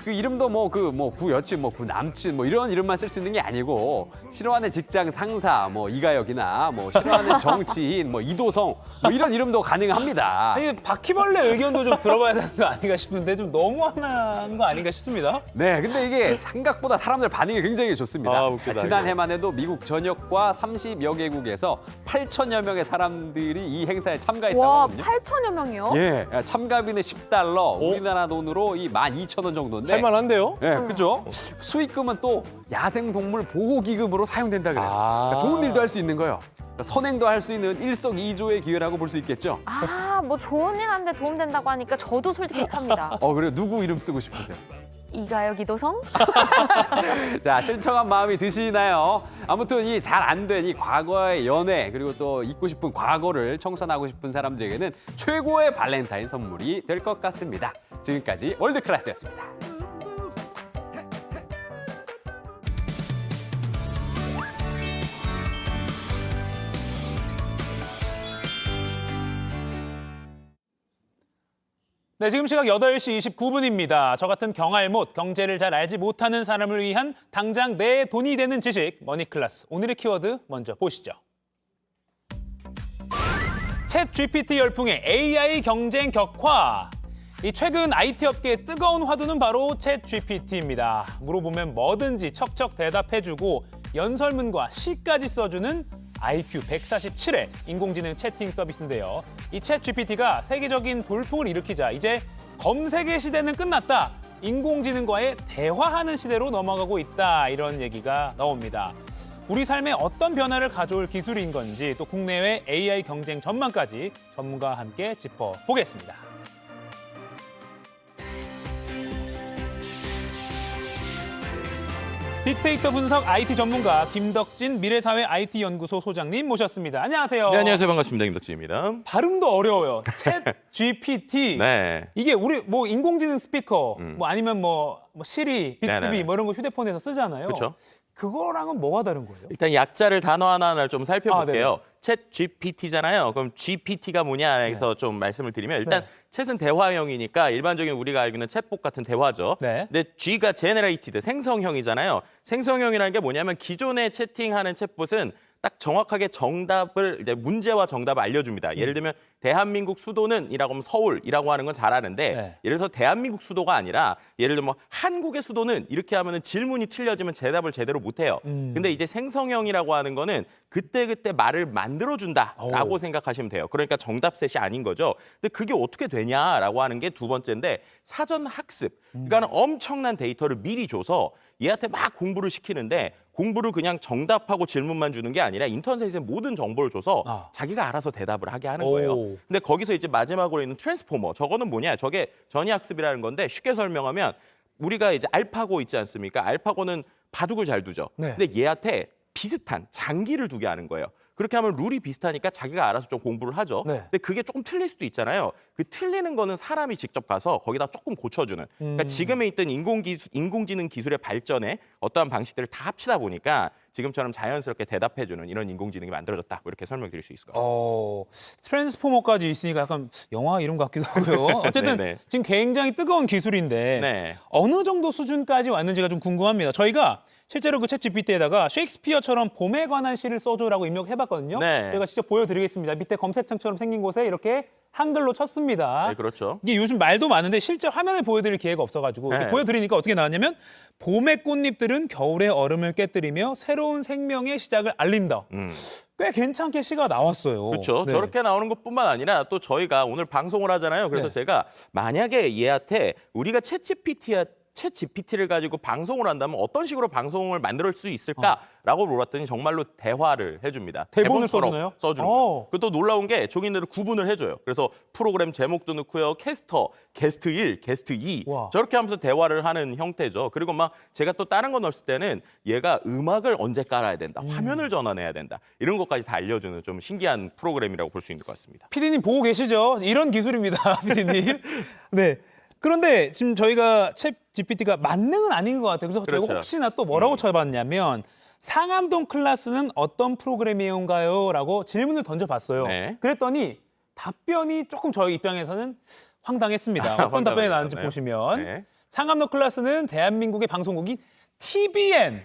그 이름도 구 여친, 구 남친 이런 이름만 쓸 수 있는 게 아니고 싫어하는 직장 상사, 이가혁이나 싫어하는 정치인, 이도성 이런 이름도 가능합니다. 아니, 바퀴벌레 의견도 좀 들어봐야 되는 거 아닌가 싶은데 좀 너무한 거 아닌가 싶습니다. 네, 근데 이게 생각보다 사람들 반응이 굉장히 좋습니다. 웃기다, 지난해만 해도 미국 전역과 30여 개국에서 8천여 명의 사람들이 이 행사에 참가했다고 와, 하거든요. 8천여 명이요? 예, 참가비는 $10, 우리나라 돈으로 이 12,000원 정도인데 할만한데요? 네, 그죠? 수익금은 또 야생동물 보호기금으로 사용된다 그래요. 그러니까 좋은 일도 할 수 있는 거예요. 그러니까 선행도 할 수 있는 일석이조의 기회라고 볼 수 있겠죠. 뭐 좋은 일 하는데 도움된다고 하니까 저도 솔직합니다. 그래요? 누구 이름 쓰고 싶으세요? 이가요, 이도성? 자, 실청한 마음이 드시나요? 아무튼 이 잘 안 된 이 과거의 연애 그리고 또 잊고 싶은 과거를 청산하고 싶은 사람들에게는 최고의 발렌타인 선물이 될 것 같습니다. 지금까지 월드클래스였습니다. 네, 지금 시각 8시 29분입니다. 저 같은 경알못, 경제를 잘 알지 못하는 사람을 위한 당장 내 돈이 되는 지식, 머니클래스. 오늘의 키워드 먼저 보시죠. 챗 GPT 열풍의 AI 경쟁 격화. 이 최근 IT 업계의 뜨거운 화두는 바로 챗 GPT입니다. 물어보면 뭐든지 척척 대답해주고 연설문과 시까지 써주는 IQ 147의 인공지능 채팅 서비스인데요. 이 챗 GPT가 세계적인 돌풍을 일으키자 이제 검색의 시대는 끝났다. 인공지능과의 대화하는 시대로 넘어가고 있다. 이런 얘기가 나옵니다. 우리 삶에 어떤 변화를 가져올 기술인 건지 또 국내외 AI 경쟁 전망까지 전문가와 함께 짚어보겠습니다. 빅데이터 분석 IT 전문가 김덕진 미래사회 IT연구소 소장님 모셨습니다. 안녕하세요. 네, 안녕하세요. 반갑습니다. 김덕진입니다. 발음도 어려워요. 챗 GPT. 네. 이게 우리 뭐 인공지능 스피커, 뭐 아니면 뭐 시리, 빅스비 네네네. 뭐 이런 거 휴대폰에서 쓰잖아요. 그렇죠. 그거랑은 뭐가 다른 거예요? 일단 약자를 단어 하나하나 좀 살펴볼게요. 챗 GPT잖아요. 그럼 GPT가 뭐냐 해서 좀 말씀을 드리면 일단 챗은 대화형이니까 일반적인 우리가 알고 있는 챗봇 같은 대화죠. 근데 G가 generated, 생성형이잖아요. 생성형이라는 게 뭐냐면 기존에 채팅하는 챗봇은 딱 정확하게 정답을 이제 문제와 정답을 알려줍니다. 예를 들면 대한민국 수도는 이라고 하면 서울이라고 하는 건 잘 아는데 예를 들어서 대한민국 수도가 아니라 예를 들면 뭐 한국의 수도는 이렇게 하면은 질문이 틀려지면 대답을 제대로 못 해요. 근데 이제 생성형이라고 하는 거는 그때그때 말을 만들어준다라고 생각하시면 돼요. 그러니까 정답셋이 아닌 거죠. 근데 그게 어떻게 되냐라고 하는 게 두 번째인데 사전 학습. 그러니까 엄청난 데이터를 미리 줘서 얘한테 막 공부를 시키는데 공부를 그냥 정답하고 질문만 주는 게 아니라 인터넷에 모든 정보를 줘서 자기가 알아서 대답을 하게 하는 거예요. 근데 거기서 이제 마지막으로 있는 트랜스포머. 저거는 뭐냐? 저게 전이학습이라는 건데 쉽게 설명하면 우리가 이제 알파고 있지 않습니까? 알파고는 바둑을 잘 두죠. 근데 얘한테 비슷한 장기를 두게 하는 거예요. 그렇게 하면 룰이 비슷하니까 자기가 알아서 좀 공부를 하죠. 근데 그게 조금 틀릴 수도 있잖아요. 그 틀리는 거는 사람이 직접 가서 거기다 조금 고쳐주는. 그러니까 지금에 있던 인공지능 기술의 발전에 어떠한 방식들을 다 합치다 보니까 지금처럼 자연스럽게 대답해주는 이런 인공지능이 만들어졌다. 뭐 이렇게 설명드릴 수 있을 것 같습니다. 트랜스포머까지 있으니까 약간 영화 이름 같기도 하고요. 어쨌든 지금 굉장히 뜨거운 기술인데 어느 정도 수준까지 왔는지가 좀 궁금합니다. 저희가 실제로 그 챗 GPT에다가 셰익스피어처럼 봄에 관한 시를 써줘라고 입력해봤거든요. 저희가 직접 보여드리겠습니다. 밑에 검색창처럼 생긴 곳에 이렇게 한글로 쳤습니다. 네, 그렇죠. 이게 요즘 말도 많은데 실제 화면을 보여드릴 기회가 없어가지고 이렇게 보여드리니까 어떻게 나왔냐면 봄의 꽃잎들은 겨울의 얼음을 깨뜨리며 새로운 생명의 시작을 알린다. 꽤 괜찮게 시가 나왔어요. 그렇죠. 저렇게 나오는 것뿐만 아니라 또 저희가 오늘 방송을 하잖아요. 그래서 제가 만약에 얘한테 우리가 챗 GPT를 가지고 방송을 한다면 어떤 식으로 방송을 만들 수 있을까라고 물어봤더니 정말로 대화를 해줍니다. 대본을 써주나요? 써주는 거예요. 그것도 놀라운 게 종이들을 구분을 해줘요. 그래서 프로그램 제목도 넣고요. 캐스터, 게스트 1, 게스트 2 저렇게 하면서 대화를 하는 형태죠. 그리고 막 제가 또 다른 거 넣었을 때는 얘가 음악을 언제 깔아야 된다, 화면을 전환해야 된다 이런 것까지 다 알려주는 좀 신기한 프로그램이라고 볼 수 있는 것 같습니다. PD님 보고 계시죠? 이런 기술입니다, PD님. 네. 그런데 지금 저희가 챗 GPT가 만능은 아닌 것 같아요. 그래서 저희가 혹시나 또 뭐라고 쳐봤냐면 상암동 클래스는 어떤 프로그램이온가요? 라고 질문을 던져봤어요. 그랬더니 답변이 조금 저희 입장에서는 황당했습니다. 어떤 답변이 나왔는지 보시면 상암동 클래스는 대한민국의 방송국인 TVN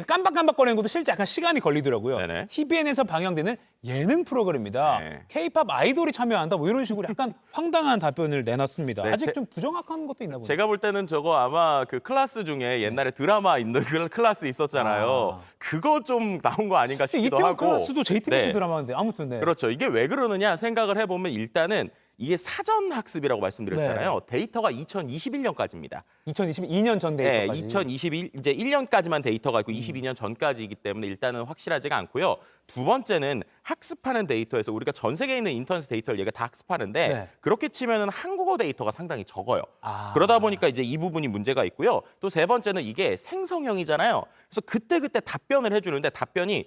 깜박깜박거리는 것도 실제 약간 시간이 걸리더라고요. TVN에서 방영되는 예능 프로그램입니다. K-팝 아이돌이 참여한다 뭐 이런 식으로 약간 황당한 답변을 내놨습니다. 아직 좀 부정확한 것도 있나 보네요. 제가 볼 때는 저거 아마 그 클래스 중에 옛날에 드라마 있는 그런 클래스 있었잖아요. 그거 좀 나온 거 아닌가 싶기도 하고. 이태원 클래스도 JTBC 드라마인데 아무튼 그렇죠. 이게 왜 그러느냐 생각을 해보면 일단은 이게 사전 학습이라고 말씀드렸잖아요. 데이터가 2021년까지입니다. 2022년 전 네, 데이터까지. 2021 이제 1년까지만 데이터가 있고 22년 전까지이기 때문에 일단은 확실하지가 않고요. 두 번째는 학습하는 데이터에서 우리가 전 세계에 있는 인터넷 데이터를 얘가 다 학습하는데 네. 그렇게 치면은 한국어 데이터가 상당히 적어요. 그러다 보니까 이제 이 부분이 문제가 있고요. 또 세 번째는 이게 생성형이잖아요. 그래서 그때그때 답변을 해주는데 답변이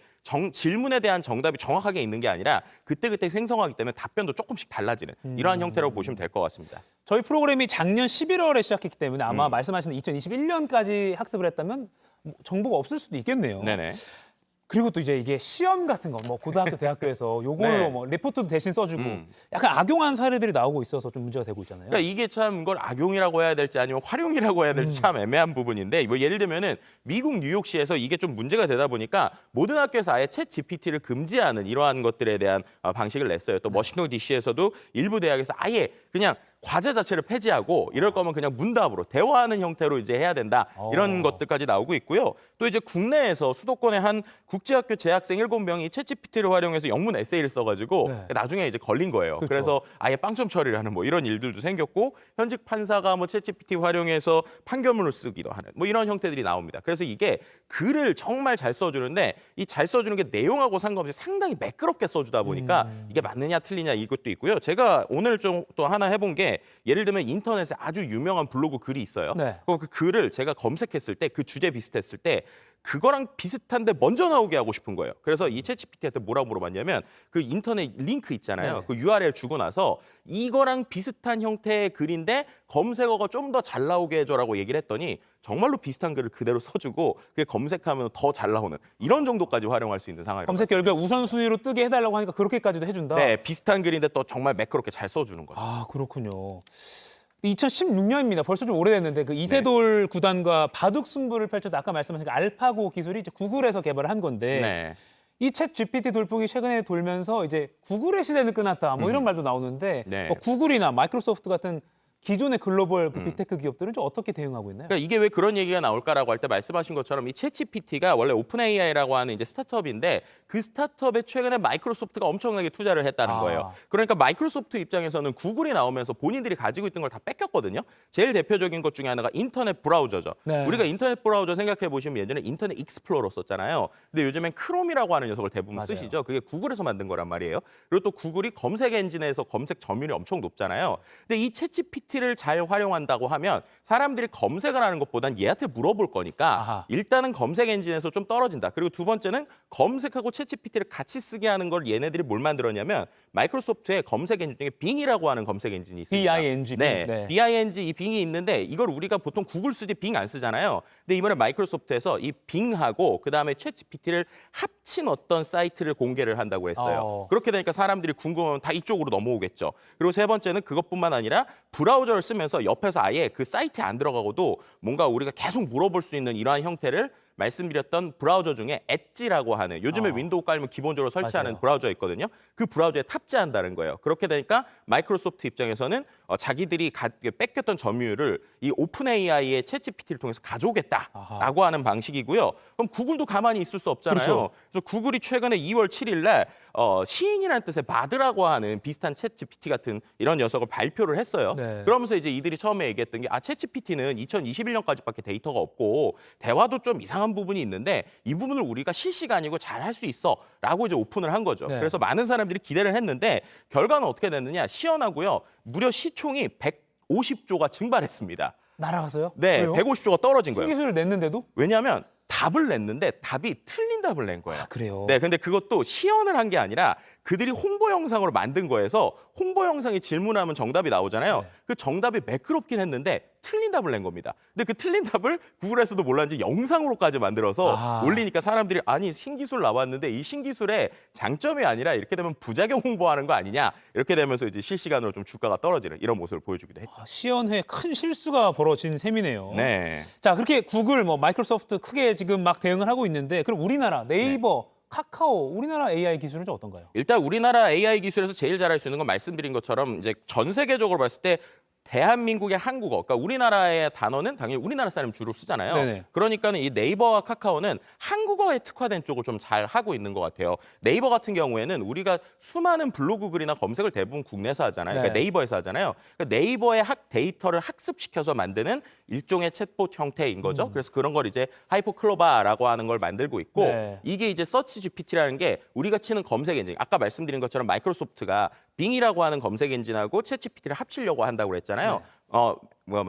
질문에 대한 정답이 정확하게 있는 게 아니라 그때그때 생성하기 때문에 답변도 조금씩 달라지는 이러한 형태라고 보시면 될 것 같습니다. 저희 프로그램이 작년 11월에 시작했기 때문에 아마 말씀하신 2021년까지 학습을 했다면 정보가 없을 수도 있겠네요. 네네. 그리고 또 이제 이게 시험 같은 거, 뭐 고등학교, 대학교에서 요걸로 네. 뭐 리포트도 대신 써주고 약간 악용한 사례들이 나오고 있어서 좀 문제가 되고 있잖아요. 그러니까 이게 참 이걸 악용이라고 해야 될지 아니면 활용이라고 해야 될지 참 애매한 부분인데 뭐 예를 들면은 미국 뉴욕시에서 이게 좀 문제가 되다 보니까 모든 학교에서 아예 챗 GPT를 금지하는 이러한 것들에 대한 방식을 냈어요. 또 워싱턴 DC에서도 일부 대학에서 아예 그냥 과제 자체를 폐지하고 이럴 거면 그냥 문답으로 대화하는 형태로 이제 해야 된다. 이런 것들까지 나오고 있고요. 또 이제 국내에서 수도권의 한 국제학교 재학생 7명이 챗GPT를 활용해서 영문 에세이를 써가지고 나중에 이제 걸린 거예요. 그렇죠. 그래서 아예 빵점 처리를 하는 뭐 이런 일들도 생겼고 현직 판사가 뭐 챗GPT 활용해서 판결문을 쓰기도 하는 뭐 이런 형태들이 나옵니다. 그래서 이게 글을 정말 잘 써주는데 이 잘 써주는 게 내용하고 상관없이 상당히 매끄럽게 써주다 보니까 이게 맞느냐 틀리냐 이것도 있고요. 제가 오늘 좀 또 하나 해본 게 예를 들면 인터넷에 아주 유명한 블로그 글이 있어요. 그럼 그 글을 제가 검색했을 때 그 주제 비슷했을 때 그거랑 비슷한데 먼저 나오게 하고 싶은 거예요. 그래서 이 챗GPT한테 뭐라고 물어봤냐면 그 인터넷 링크 있잖아요. 그 URL 주고 나서 이거랑 비슷한 형태의 글인데 검색어가 좀 더 잘 나오게 해줘라고 얘기를 했더니 정말로 비슷한 글을 그대로 써주고 그게 검색하면 더 잘 나오는 이런 정도까지 활용할 수 있는 상황이라고 검색 결과 우선순위로 뜨게 해달라고 하니까 그렇게까지도 해준다. 네, 비슷한 글인데 또 정말 매끄럽게 잘 써주는 거죠. 아, 그렇군요. 2016년입니다. 벌써 좀 오래됐는데 그 이세돌 구단과 바둑 승부를 펼쳤던 아까 말씀하신 그 알파고 기술이 이제 구글에서 개발을 한 건데 네. 이 챗 GPT 돌풍이 최근에 돌면서 이제 구글의 시대는 끝났다 뭐 이런 말도 나오는데 네. 뭐 구글이나 마이크로소프트 같은 기존의 글로벌 그 빅테크 기업들은 좀 어떻게 대응하고 있나요? 그러니까 이게 왜 그런 얘기가 나올까라고 할 때 말씀하신 것처럼 이 챗GPT가 원래 오픈 AI라고 하는 이제 스타트업인데 그 스타트업에 최근에 마이크로소프트가 엄청나게 투자를 했다는 거예요. 그러니까 마이크로소프트 입장에서는 구글이 나오면서 본인들이 가지고 있던 걸 다 뺏겼거든요. 제일 대표적인 것 중에 하나가 인터넷 브라우저죠. 네. 우리가 인터넷 브라우저 생각해 보시면 예전에 인터넷 익스플로러 썼잖아요. 근데 요즘엔 크롬이라고 하는 녀석을 대부분 맞아요. 쓰시죠. 그게 구글에서 만든 거란 말이에요. 그리고 또 구글이 검색 엔진에서 검색 점유율이 엄청 높잖아요. 근데 이 챗GPT를 잘 활용한다고 하면 사람들이 검색을 하는 것보단 얘한테 물어볼 거니까 일단은 검색 엔진에서 좀 떨어진다. 그리고 두 번째는 검색하고 챗GPT를 같이 쓰게 하는 걸 얘네들이 뭘 만들었냐면 마이크로소프트의 검색 엔진 중에 빙이라고 하는 검색 엔진이 있습니다. BING. 네, 네. BING 이 빙이 있는데 이걸 우리가 보통 구글 쓰지 빙 안 쓰잖아요. 근데 이번에 마이크로소프트에서 이 빙하고 그다음에 챗GPT를 합친 어떤 사이트를 공개를 한다고 했어요. 그렇게 되니까 사람들이 궁금하면 다 이쪽으로 넘어오겠죠. 그리고 세 번째는 그것뿐만 아니라 브라우저를 쓰면서 옆에서 아예 그 사이트에 안 들어가고도 뭔가 우리가 계속 물어볼 수 있는 이러한 형태를 말씀드렸던 브라우저 중에 엣지라고 하는 요즘에 윈도우 깔면 기본적으로 설치하는 맞아요. 브라우저 있거든요. 그 브라우저에 탑재한다는 거예요. 그렇게 되니까 마이크로소프트 입장에서는 자기들이 뺏겼던 점유율을 이 오픈 AI의 챗GPT를 통해서 가져오겠다라고 하는 방식이고요. 그럼 구글도 가만히 있을 수 없잖아요. 그렇죠. 그래서 구글이 최근에 2월 7일 날 시인이라는 뜻의 바드라고 하는 비슷한 챗GPT 같은 이런 녀석을 발표를 했어요. 네. 그러면서 이제 이들이 처음에 얘기했던 게 챗GPT는 2021년까지밖에 데이터가 없고 대화도 좀 이상한 부분이 있는데 이 부분을 우리가 실시간이고 잘 할 수 있어라고 이제 오픈을 한 거죠. 네. 그래서 많은 사람들이 기대를 했는데 결과는 어떻게 됐느냐? 시연하고요. 무려 시총이 150조가 증발했습니다. 날아갔어요? 네, 왜요? 150조가 떨어진 거예요. 신기술을 냈는데도? 왜냐하면 답을 냈는데 답이 틀린 답을 낸 거예요. 그래요? 네, 근데 그것도 시연을 한 게 아니라 그들이 홍보 영상으로 만든 거여서 홍보 영상에 질문하면 정답이 나오잖아요. 그 정답이 매끄럽긴 했는데 틀린 답을 낸 겁니다. 근데 그 틀린 답을 구글에서도 몰랐는지 영상으로까지 만들어서 올리니까 사람들이 아니 신기술 나왔는데 이 신기술의 장점이 아니라 이렇게 되면 부작용 홍보하는 거 아니냐 이렇게 되면서 이제 실시간으로 좀 주가가 떨어지는 이런 모습을 보여주기도 했죠. 시연회에 큰 실수가 벌어진 셈이네요. 네. 자, 그렇게 구글, 뭐 마이크로소프트 크게 지금 막 대응을 하고 있는데 그럼 우리나라 네이버, 카카오, 우리나라 AI 기술은 좀 어떤가요? 일단 우리나라 AI 기술에서 제일 잘할 수 있는 건 말씀드린 것처럼 이제 전 세계적으로 봤을 때 대한민국의 한국어, 그러니까 우리나라의 단어는 당연히 우리나라 사람이 주로 쓰잖아요. 네네. 그러니까는 이 네이버와 카카오는 한국어에 특화된 쪽을 좀 잘 하고 있는 것 같아요. 네이버 같은 경우에는 우리가 수많은 블로그 글이나 검색을 대부분 국내에서 하잖아요. 그러니까 네. 네이버에서 하잖아요. 그러니까 네이버의 데이터를 학습시켜서 만드는 일종의 챗봇 형태인 거죠. 그래서 그런 걸 이제 하이퍼클로바라고 하는 걸 만들고 있고 네. 이게 이제 서치 GPT라는 게 우리가 치는 검색 엔진, 아까 말씀드린 것처럼 마이크로소프트가 빙이라고 하는 검색 엔진하고 챗 GPT를 합치려고 한다고 그랬잖아요.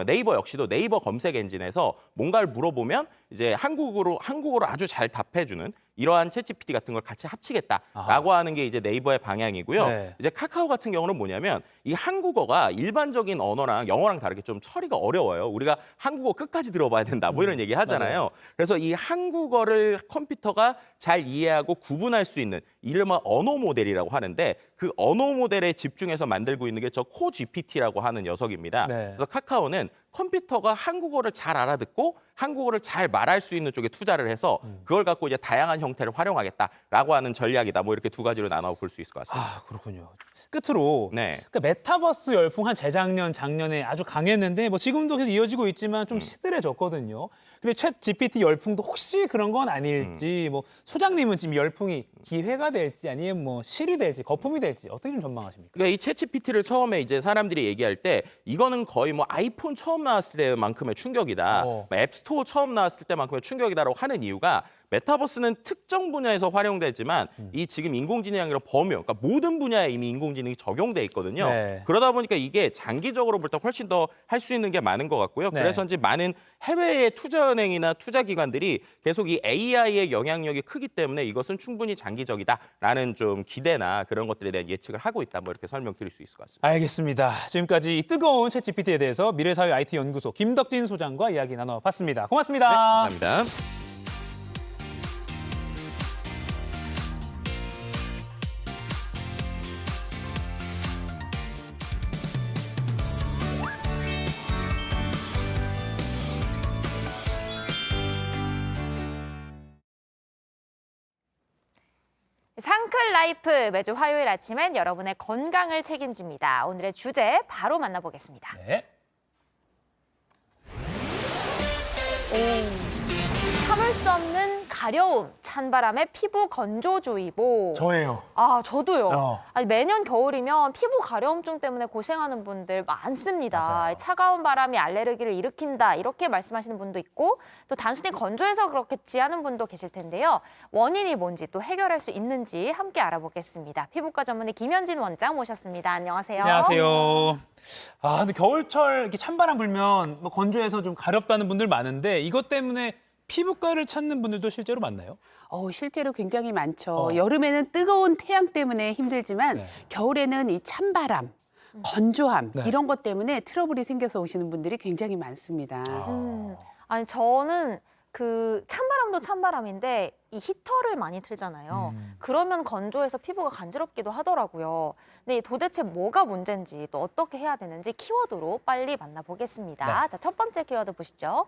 네이버 역시도 네이버 검색 엔진에서 뭔가를 물어보면 이제 한국어로 아주 잘 답해주는 이러한 챗 GPT 같은 걸 같이 합치겠다라고 하는 게 이제 네이버의 방향이고요. 네. 이제 카카오 같은 경우는 뭐냐면 이 한국어가 일반적인 언어랑 영어랑 다르게 좀 처리가 어려워요. 우리가 한국어 끝까지 들어봐야 된다 뭐 이런 얘기 하잖아요. 맞아요. 그래서 이 한국어를 컴퓨터가 잘 이해하고 구분할 수 있는 이른바 언어 모델이라고 하는데 그 언어 모델에 집중해서 만들고 있는 게 저 코 GPT라고 하는 녀석입니다. 네. 그래서 카카오는 컴퓨터가 한국어를 잘 알아듣고 한국어를 잘 말할 수 있는 쪽에 투자를 해서 그걸 갖고 이제 다양한 형태를 활용하겠다라고 하는 전략이다. 뭐 이렇게 두 가지로 나눠 볼 수 있을 것 같습니다. 아, 그렇군요. 끝으로 네. 그 메타버스 열풍 한 재작년, 작년에 아주 강했는데 뭐 지금도 계속 이어지고 있지만 좀 시들해졌거든요. 근데 챗 GPT 열풍도 혹시 그런 건 아닐지 뭐 소장님은 지금 열풍이 기회가 될지 아니면 뭐 실이 될지 거품이 될지 어떻게 좀 전망하십니까? 그러니까 이 챗GPT를 처음에 이제 사람들이 얘기할 때 이거는 거의 뭐 아이폰 처음 나왔을 때만큼의 충격이다. 뭐 앱스토어 처음 나왔을 때만큼의 충격이다라고 하는 이유가 메타버스는 특정 분야에서 활용되지만 이 지금 인공지능이랑 범용, 그러니까 모든 분야에 이미 인공지능이 적용돼 있거든요. 네. 그러다 보니까 이게 장기적으로 볼 때 훨씬 더 할 수 있는 게 많은 것 같고요. 네. 그래서인지 많은 해외의 투자은행이나 투자기관들이 계속 이 AI의 영향력이 크기 때문에 이것은 충분히 장기적이다라는 좀 기대나 그런 것들에 대한 예측을 하고 있다. 뭐 이렇게 설명드릴 수 있을 것 같습니다. 알겠습니다. 지금까지 이 뜨거운 챗 GPT에 대해서 미래사회 IT 연구소 김덕진 소장과 이야기 나눠봤습니다. 고맙습니다. 네, 감사합니다. 상클 라이프 매주 화요일 아침엔 여러분의 건강을 책임집니다. 오늘의 주제 바로 만나보겠습니다. 네. 참을 수 없는 가려움, 찬바람에 피부 건조주의보. 저예요. 아, 저도요. 어. 아니, 매년 겨울이면 피부 가려움증 때문에 고생하는 분들 많습니다. 맞아요. 차가운 바람이 알레르기를 일으킨다 이렇게 말씀하시는 분도 있고 또 단순히 건조해서 그렇겠지 하는 분도 계실 텐데요. 원인이 뭔지 또 해결할 수 있는지 함께 알아보겠습니다. 피부과 전문의 김현진 원장 모셨습니다. 안녕하세요. 안녕하세요. 아, 근데 겨울철 이렇게 찬바람 불면 뭐 건조해서 좀 가렵다는 분들 많은데 이것 때문에 피부과를 찾는 분들도 실제로 많나요? 실제로 굉장히 많죠. 여름에는 뜨거운 태양 때문에 힘들지만 네. 겨울에는 이 찬바람, 건조함 네. 이런 것 때문에 트러블이 생겨서 오시는 분들이 굉장히 많습니다. 아니 저는 그 찬바람도 찬바람인데 이 히터를 많이 틀잖아요. 그러면 건조해서 피부가 간지럽기도 하더라고요. 근데 도대체 뭐가 문제인지 또 어떻게 해야 되는지 키워드로 빨리 만나보겠습니다. 네. 자, 첫 번째 키워드 보시죠.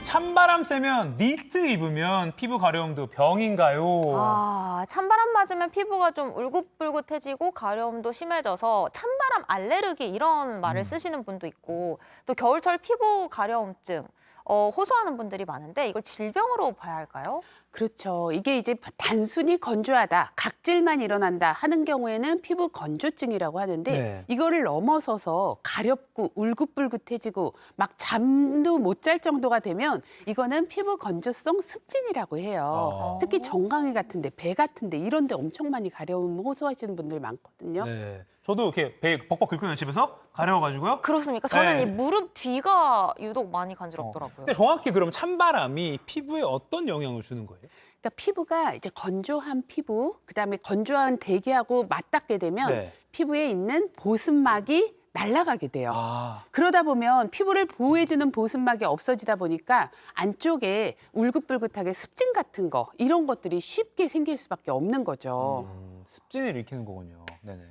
찬바람 쐬면 니트 입으면 피부 가려움도 병인가요? 아, 찬바람 맞으면 피부가 좀 울긋불긋해지고 가려움도 심해져서 찬바람 알레르기 이런 말을 쓰시는 분도 있고 또 겨울철 피부 가려움증 호소하는 분들이 많은데 이걸 질병으로 봐야 할까요? 그렇죠. 이게 이제 단순히 건조하다, 각질만 일어난다 하는 경우에는 피부 건조증이라고 하는데 네. 이거를 넘어서서 가렵고 울긋불긋해지고 막 잠도 못 잘 정도가 되면 이거는 피부 건조성 습진이라고 해요. 특히 정강이 같은데, 배 같은데 이런 데 엄청 많이 가려움 호소하시는 분들 많거든요. 네. 저도 이렇게 배 벅벅 긁거든요, 집에서. 가려워가지고요. 그렇습니까? 저는 네. 이 무릎 뒤가 유독 많이 간지럽더라고요. 근데 정확히 그럼 찬바람이 피부에 어떤 영향을 주는 거예요? 그러니까 피부가 이제 건조한 피부, 그다음에 건조한 대기하고 맞닿게 되면 네. 피부에 있는 보습막이 날아가게 돼요. 아. 그러다 보면 피부를 보호해주는 보습막이 없어지다 보니까 안쪽에 울긋불긋하게 습진 같은 거 이런 것들이 쉽게 생길 수밖에 없는 거죠. 습진을 일으키는 거군요. 네네.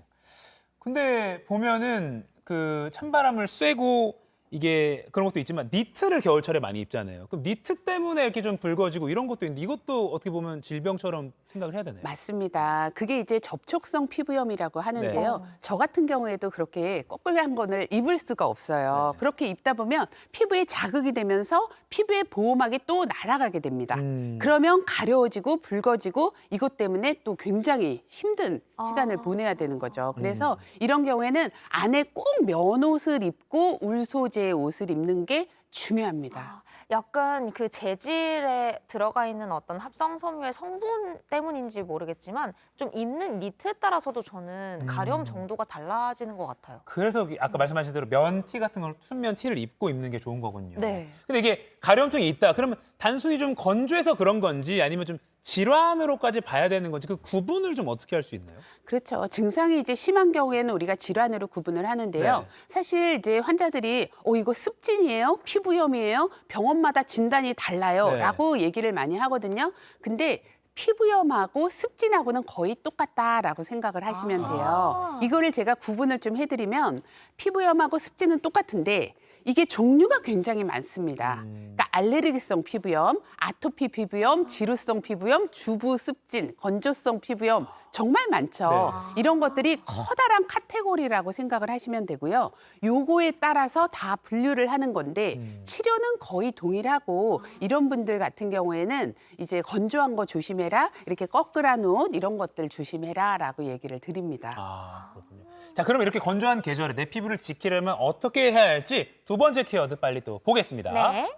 근데 보면은 그 찬바람을 쐬고 이게 그런 것도 있지만 니트를 겨울철에 많이 입잖아요. 그럼 니트 때문에 이렇게 좀 붉어지고 이런 것도 있는데 이것도 어떻게 보면 질병처럼 생각을 해야 되나요? 맞습니다. 그게 이제 접촉성 피부염이라고 하는데요. 네. 저 같은 경우에도 그렇게 거꾸한 거를 입을 수가 없어요. 그렇게 입다 보면 피부에 자극이 되면서 피부의 보호막이 또 날아가게 됩니다. 그러면 가려워지고 붉어지고 이것 때문에 또 굉장히 힘든 시간을 보내야 되는 거죠. 그래서 이런 경우에는 안에 꼭 면옷을 입고 울 소재의 옷을 입는 게 중요합니다. 약간 그 재질에 들어가 있는 어떤 합성 섬유의 성분 때문인지 모르겠지만 좀 입는 니트에 따라서도 저는 가려움 정도가 달라지는 것 같아요. 그래서 아까 말씀하신 대로 면티 같은 걸 순면 티를 입고 입는 게 좋은 거군요. 네. 근데 이게 가려움증이 있다. 그러면 단순히 좀 건조해서 그런 건지 아니면 좀 질환으로까지 봐야 되는 건지 그 구분을 좀 어떻게 할 수 있나요? 그렇죠. 증상이 이제 심한 경우에는 우리가 질환으로 구분을 하는데요. 네. 사실 이제 환자들이 이거 습진이에요? 피부염이에요? 병원마다 진단이 달라요. 네. 라고 얘기를 많이 하거든요. 근데 피부염하고 습진하고는 거의 똑같다라고 생각을 하시면 돼요. 이거를 제가 구분을 좀 해드리면 피부염하고 습진은 똑같은데 이게 종류가 굉장히 많습니다. 그러니까 알레르기성 피부염, 아토피 피부염, 지루성 피부염, 주부 습진, 건조성 피부염 정말 많죠. 네. 이런 것들이 커다란 카테고리라고 생각을 하시면 되고요. 요거에 따라서 다 분류를 하는 건데 치료는 거의 동일하고 이런 분들 같은 경우에는 이제 건조한 거 조심해라, 이렇게 거꾸란 옷 이런 것들 조심해라라고 얘기를 드립니다. 아, 그렇군요. 자, 그럼 이렇게 건조한 계절에 내 피부를 지키려면 어떻게 해야 할지 두 번째 키워드 빨리 또 보겠습니다. 네.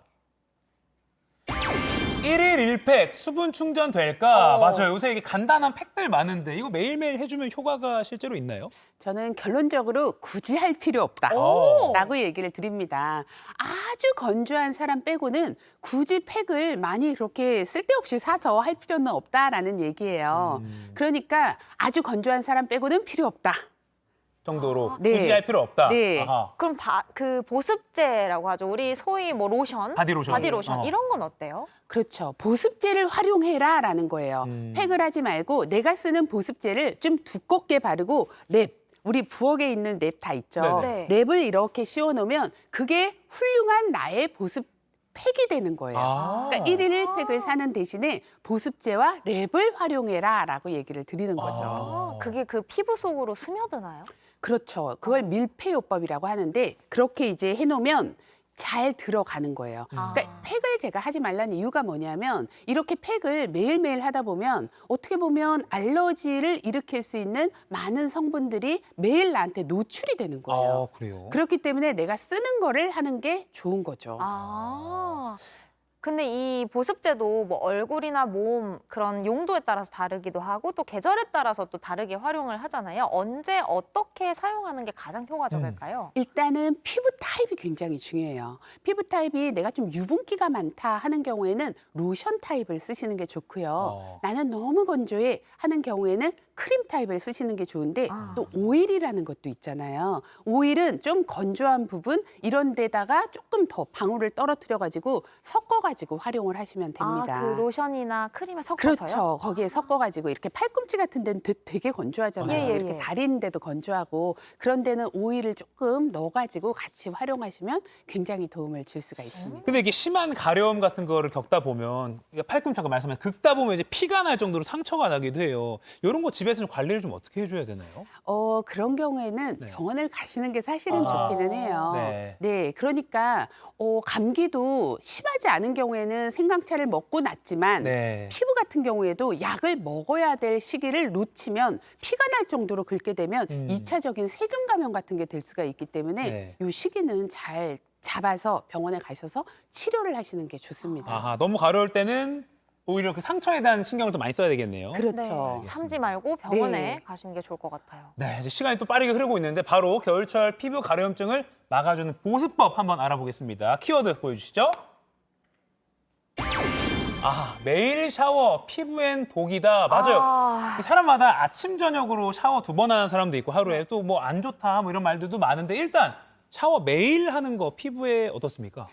1일 1팩 수분 충전 될까? 맞아요. 요새 이게 간단한 팩들 많은데 이거 매일매일 해주면 효과가 실제로 있나요? 저는 결론적으로 굳이 할 필요 오. 없다라고 얘기를 드립니다. 아주 건조한 사람 빼고는 굳이 팩을 많이 그렇게 쓸데없이 사서 할 필요는 없다라는 얘기예요. 그러니까 아주 건조한 사람 빼고는 필요 없다. 정도로 네. 굳이 할 필요 없다. 네. 아하. 그럼 그 보습제라고 하죠. 우리 소위 뭐 로션, 바디로션. 이런 건 어때요? 그렇죠. 보습제를 활용해라라는 거예요. 팩을 하지 말고 내가 쓰는 보습제를 좀 두껍게 바르고 우리 부엌에 있는 랩 다 있죠. 네네. 랩을 이렇게 씌워놓으면 그게 훌륭한 나의 보습 팩이 되는 거예요. 그러니까 1일 1팩을 사는 대신에 보습제와 랩을 활용해라라고 얘기를 드리는 거죠. 그게 그 피부 속으로 스며드나요? 그렇죠. 그걸 밀폐요법이라고 하는데 그렇게 이제 해놓으면 잘 들어가는 거예요. 그러니까 팩을 제가 하지 말라는 이유가 뭐냐면 이렇게 팩을 매일매일 하다 보면 어떻게 보면 알러지를 일으킬 수 있는 많은 성분들이 매일 나한테 노출이 되는 거예요. 그래요? 그렇기 때문에 내가 쓰는 거를 하는 게 좋은 거죠. 근데 이 보습제도 뭐 얼굴이나 몸 그런 용도에 따라서 다르기도 하고 또 계절에 따라서 또 다르게 활용을 하잖아요. 언제 어떻게 사용하는 게 가장 효과적일까요? 일단은 피부 타입이 굉장히 중요해요. 피부 타입이 내가 좀 유분기가 많다 하는 경우에는 로션 타입을 쓰시는 게 좋고요. 나는 너무 건조해 하는 경우에는 크림 타입을 쓰시는 게 좋은데 또 오일이라는 것도 있잖아요. 오일은 좀 건조한 부분 이런 데다가 조금 더 방울을 떨어뜨려가지고 섞어가지고 활용을 하시면 됩니다. 그 로션이나 크림에 섞어서요? 그렇죠. 거기에 섞어가지고 이렇게 팔꿈치 같은 데는 되게 건조하잖아요. 예. 이렇게 다리인데도 건조하고 그런 데는 오일을 조금 넣어가지고 같이 활용하시면 굉장히 도움을 줄 수가 있습니다. 근데 이게 심한 가려움 같은 거를 겪다 보면 팔꿈치 아까 말씀하신 긁다 보면 이제 피가 날 정도로 상처가 나기도 해요. 이런 거 집에서 좀 관리를 좀 어떻게 해줘야 되나요? 그런 경우에는 병원을 가시는 게 사실은 좋기는 해요. 네. 그러니까 감기도 심하지 않은 경우에는 생강차를 먹고 낫지만 피부 같은 경우에도 약을 먹어야 될 시기를 놓치면 피가 날 정도로 긁게 되면 2차적인 세균 감염 같은 게 될 수가 있기 때문에 이 시기는 잘 잡아서 병원에 가셔서 치료를 하시는 게 좋습니다. 너무 가려울 때는 오히려 그 상처에 대한 신경을 더 많이 써야 되겠네요. 그렇죠. 참지 말고 병원에 가시는 게 좋을 것 같아요. 네, 이제 시간이 또 빠르게 흐르고 있는데 바로 겨울철 피부 가려움증을 막아주는 보습법 한번 알아보겠습니다. 키워드 보여주시죠. 매일 샤워, 피부엔 독이다. 맞아요. 사람마다 아침, 저녁으로 샤워 2번 하는 사람도 있고 하루에 또 뭐 안 좋다 뭐 이런 말들도 많은데 일단 샤워 매일 하는 거 피부에 어떻습니까?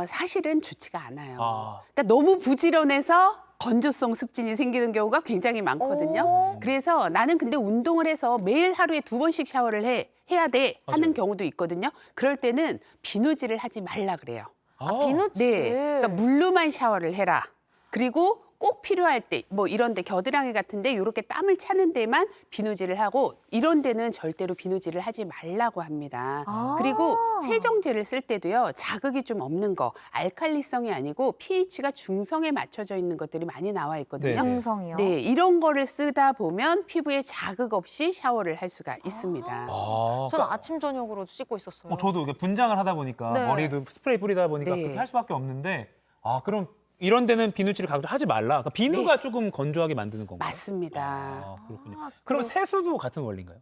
사실은 좋지가 않아요. 그러니까 너무 부지런해서 건조성 습진이 생기는 경우가 굉장히 많거든요. 그래서 나는 근데 운동을 해서 매일 하루에 2번씩 샤워를 해. 해야 돼 하는 경우도 있거든요. 그럴 때는 비누질을 하지 말라 그래요. 비누질. 네, 그러니까 물로만 샤워를 해라. 그리고 꼭 필요할 때 뭐 이런 데 겨드랑이 같은데 이렇게 땀을 차는 데만 비누질을 하고 이런 데는 절대로 비누질을 하지 말라고 합니다. 그리고 세정제를 쓸 때도요. 자극이 좀 없는 거, 알칼리성이 아니고 pH가 중성에 맞춰져 있는 것들이 많이 나와 있거든요. 네. 중성이요? 네, 이런 거를 쓰다 보면 피부에 자극 없이 샤워를 할 수가 있습니다. 저는 아침 저녁으로 씻고 있었어요. 저도 이게 분장을 하다 보니까 네. 머리도 스프레이 뿌리다 보니까 네. 그렇게 할 수밖에 없는데 그럼 이런 데는 비누칠을 가급적 하지 말라. 그러니까 비누가 조금 건조하게 만드는 건가요? 맞습니다. 그렇군요. 그럼 세수도 같은 원리인가요?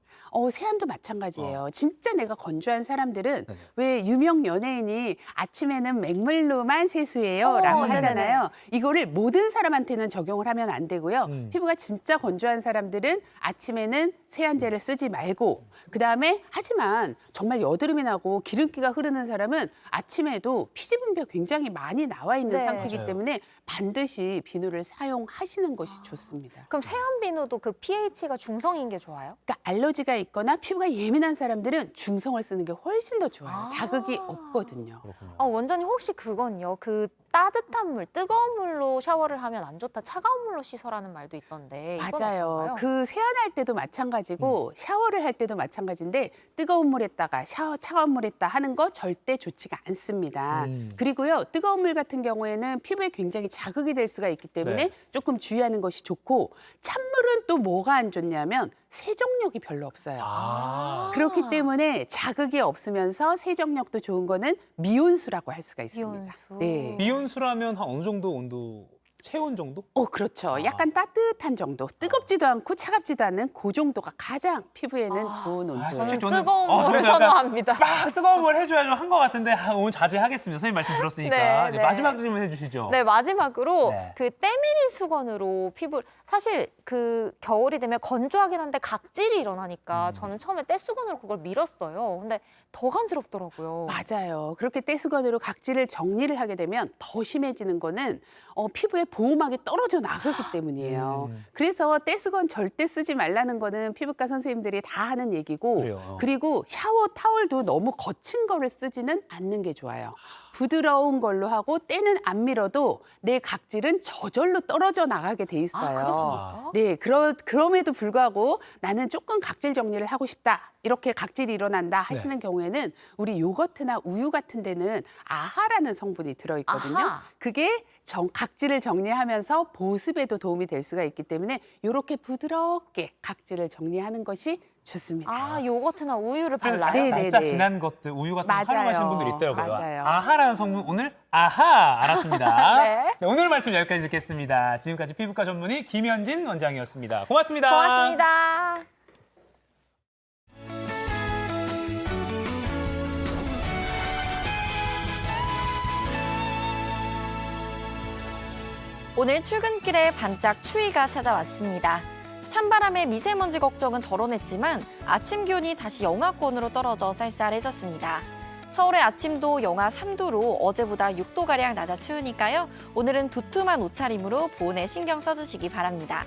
세안도 마찬가지예요. 진짜 내가 건조한 사람들은 왜 유명 연예인이 아침에는 맹물로만 세수해요라고 네네네. 하잖아요. 이거를 모든 사람한테는 적용을 하면 안 되고요. 피부가 진짜 건조한 사람들은 아침에는 세안제를 쓰지 말고 그다음에 하지만 정말 여드름이 나고 기름기가 흐르는 사람은 아침에도 피지 분비가 굉장히 많이 나와 있는 네. 상태이기 맞아요. 때문에 반드시 비누를 사용하시는 것이 좋습니다. 그럼 세안 비누도 그 pH가 중성인 게 좋아요? 그러니까 알러지가 있거나 피부가 예민한 사람들은 중성을 쓰는 게 훨씬 더 좋아요. 자극이 없거든요. 원장님 혹시 그건요? 그 따뜻한 물, 뜨거운 물로 샤워를 하면 안 좋다, 차가운 물로 씻어라는 말도 있던데 이건 맞아요. 어떤가요? 그 세안할 때도 마찬가지고 샤워를 할 때도 마찬가지인데 뜨거운 물에다가 차가운 물에다 하는 거 절대 좋지가 않습니다. 그리고요. 뜨거운 물 같은 경우에는 피부에 굉장히 자극이 될 수가 있기 때문에 네. 조금 주의하는 것이 좋고 찬물은 또 뭐가 안 좋냐면 세정력이 별로 없어요. 그렇기 때문에 자극이 없으면서 세정력도 좋은 거는 미온수라고 할 수가 있습니다. 미온수. 네. 미온수라면 한 어느 정도 온도? 체온 정도? 그렇죠. 약간 따뜻한 정도. 뜨겁지도 않고 차갑지도 않은 그 정도가 가장 피부에는 좋은 온도예요. 사실 저는 뜨거운 물을 저도 약간 선호합니다. 막 뜨거운 물 해줘야죠 한 것 같은데 오늘 자제하겠습니다. 선생님 말씀 들었으니까. 네, 네, 네. 마지막 질문 해주시죠. 네, 마지막으로 네. 그 때밀이 수건으로 피부 사실 그 겨울이 되면 건조하긴 한데 각질이 일어나니까 저는 처음에 떼수건으로 그걸 밀었어요. 근데 더 간지럽더라고요. 맞아요. 그렇게 떼수건으로 각질을 정리를 하게 되면 더 심해지는 거는 피부의 보호막이 떨어져 나가기 때문이에요. 그래서 떼수건 절대 쓰지 말라는 거는 피부과 선생님들이 다 하는 얘기고 그래요. 그리고 샤워 타월도 너무 거친 거를 쓰지는 않는 게 좋아요. 부드러운 걸로 하고 때는 안 밀어도 내 각질은 저절로 떨어져 나가게 돼 있어요. 그렇습니까? 네, 그럼에도 불구하고 나는 조금 각질 정리를 하고 싶다. 이렇게 각질이 일어난다 하시는 경우에는 우리 요거트나 우유 같은 데는 아하라는 성분이 들어있거든요. 아하. 그게 각질을 정리하면서 보습에도 도움이 될 수가 있기 때문에 이렇게 부드럽게 각질을 정리하는 것이 좋습니다. 요거트나 우유를 발라요? 네, 날짜 네. 지난 것들 우유 같은 거 맞아요. 활용하시는 분들이 있더라고요. 맞아요. 아하라는 성분 오늘 알았습니다. 네. 네, 오늘 말씀 여기까지 듣겠습니다. 지금까지 피부과 전문의 김현진 원장이었습니다. 고맙습니다. 고맙습니다. 오늘 출근길에 반짝 추위가 찾아왔습니다. 찬바람에 미세먼지 걱정은 덜어냈지만 아침 기온이 다시 영하권으로 떨어져 쌀쌀해졌습니다. 서울의 아침도 영하 3도로 어제보다 6도가량 낮아 추우니까요. 오늘은 두툼한 옷차림으로 보온에 신경 써주시기 바랍니다.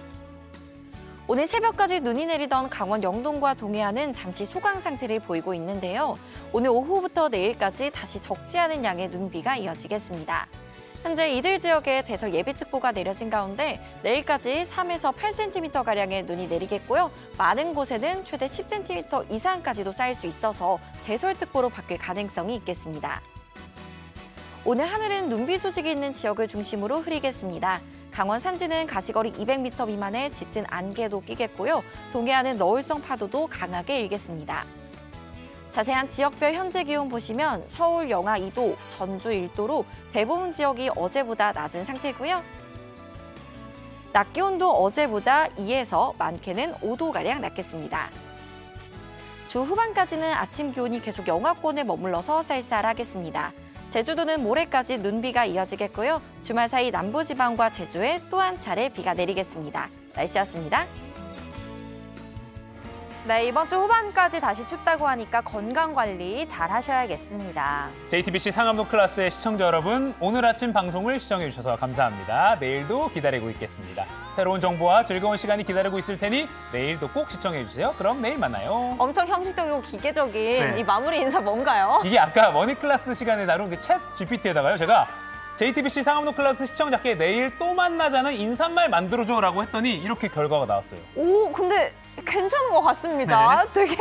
오늘 새벽까지 눈이 내리던 강원 영동과 동해안은 잠시 소강 상태를 보이고 있는데요. 오늘 오후부터 내일까지 다시 적지 않은 양의 눈비가 이어지겠습니다. 현재 이들 지역에 대설 예비특보가 내려진 가운데 내일까지 3에서 8cm가량의 눈이 내리겠고요. 많은 곳에는 최대 10cm 이상까지도 쌓일 수 있어서 대설특보로 바뀔 가능성이 있겠습니다. 오늘 하늘은 눈비 소식이 있는 지역을 중심으로 흐리겠습니다. 강원 산지는 가시거리 200m 미만의 짙은 안개도 끼겠고요. 동해안은 너울성 파도도 강하게 일겠습니다. 자세한 지역별 현재 기온 보시면 서울 영하 2도, 전주 1도로 대부분 지역이 어제보다 낮은 상태고요. 낮 기온도 어제보다 2에서 많게는 5도가량 낮겠습니다. 주 후반까지는 아침 기온이 계속 영하권에 머물러서 쌀쌀하겠습니다. 제주도는 모레까지 눈비가 이어지겠고요. 주말 사이 남부지방과 제주에 또 한 차례 비가 내리겠습니다. 날씨였습니다. 네, 이번 주 후반까지 다시 춥다고 하니까 건강 관리 잘 하셔야겠습니다. JTBC 상암동 클래스의 시청자 여러분, 오늘 아침 방송을 시청해 주셔서 감사합니다. 내일도 기다리고 있겠습니다. 새로운 정보와 즐거운 시간이 기다리고 있을 테니 내일도 꼭 시청해 주세요. 그럼 내일 만나요. 엄청 형식적이고 기계적인 네. 이 마무리 인사 뭔가요? 이게 아까 머니 클래스 시간에 다룬 그 챗 GPT에다가요. 제가 JTBC 상암동 클래스 시청자께 내일 또 만나자는 인사말 만들어줘라고 했더니 이렇게 결과가 나왔어요. 오, 근데 괜찮은 것 같습니다. 되게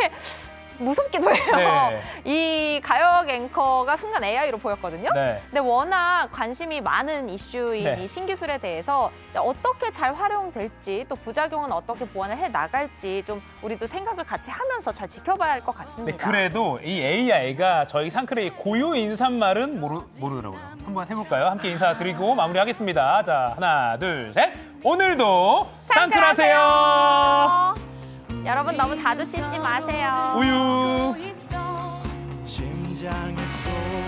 무섭기도 해요. 네. 이 가요학 앵커가 순간 AI로 보였거든요. 네. 근데 워낙 관심이 많은 이슈인 네. 이 신기술에 대해서 어떻게 잘 활용될지 또 부작용은 어떻게 보완을 해 나갈지 좀 우리도 생각을 같이 하면서 잘 지켜봐야 할 것 네, 같습니다. 그래도 이 AI가 저희 상크레의 고유 인사말은 모르더라고요. 한번 해볼까요? 함께 인사드리고 마무리하겠습니다. 자, 하나, 둘, 셋. 오늘도 상크하세요. 여러분 너무 자주 씻지 마세요. 우유. 심장의 소리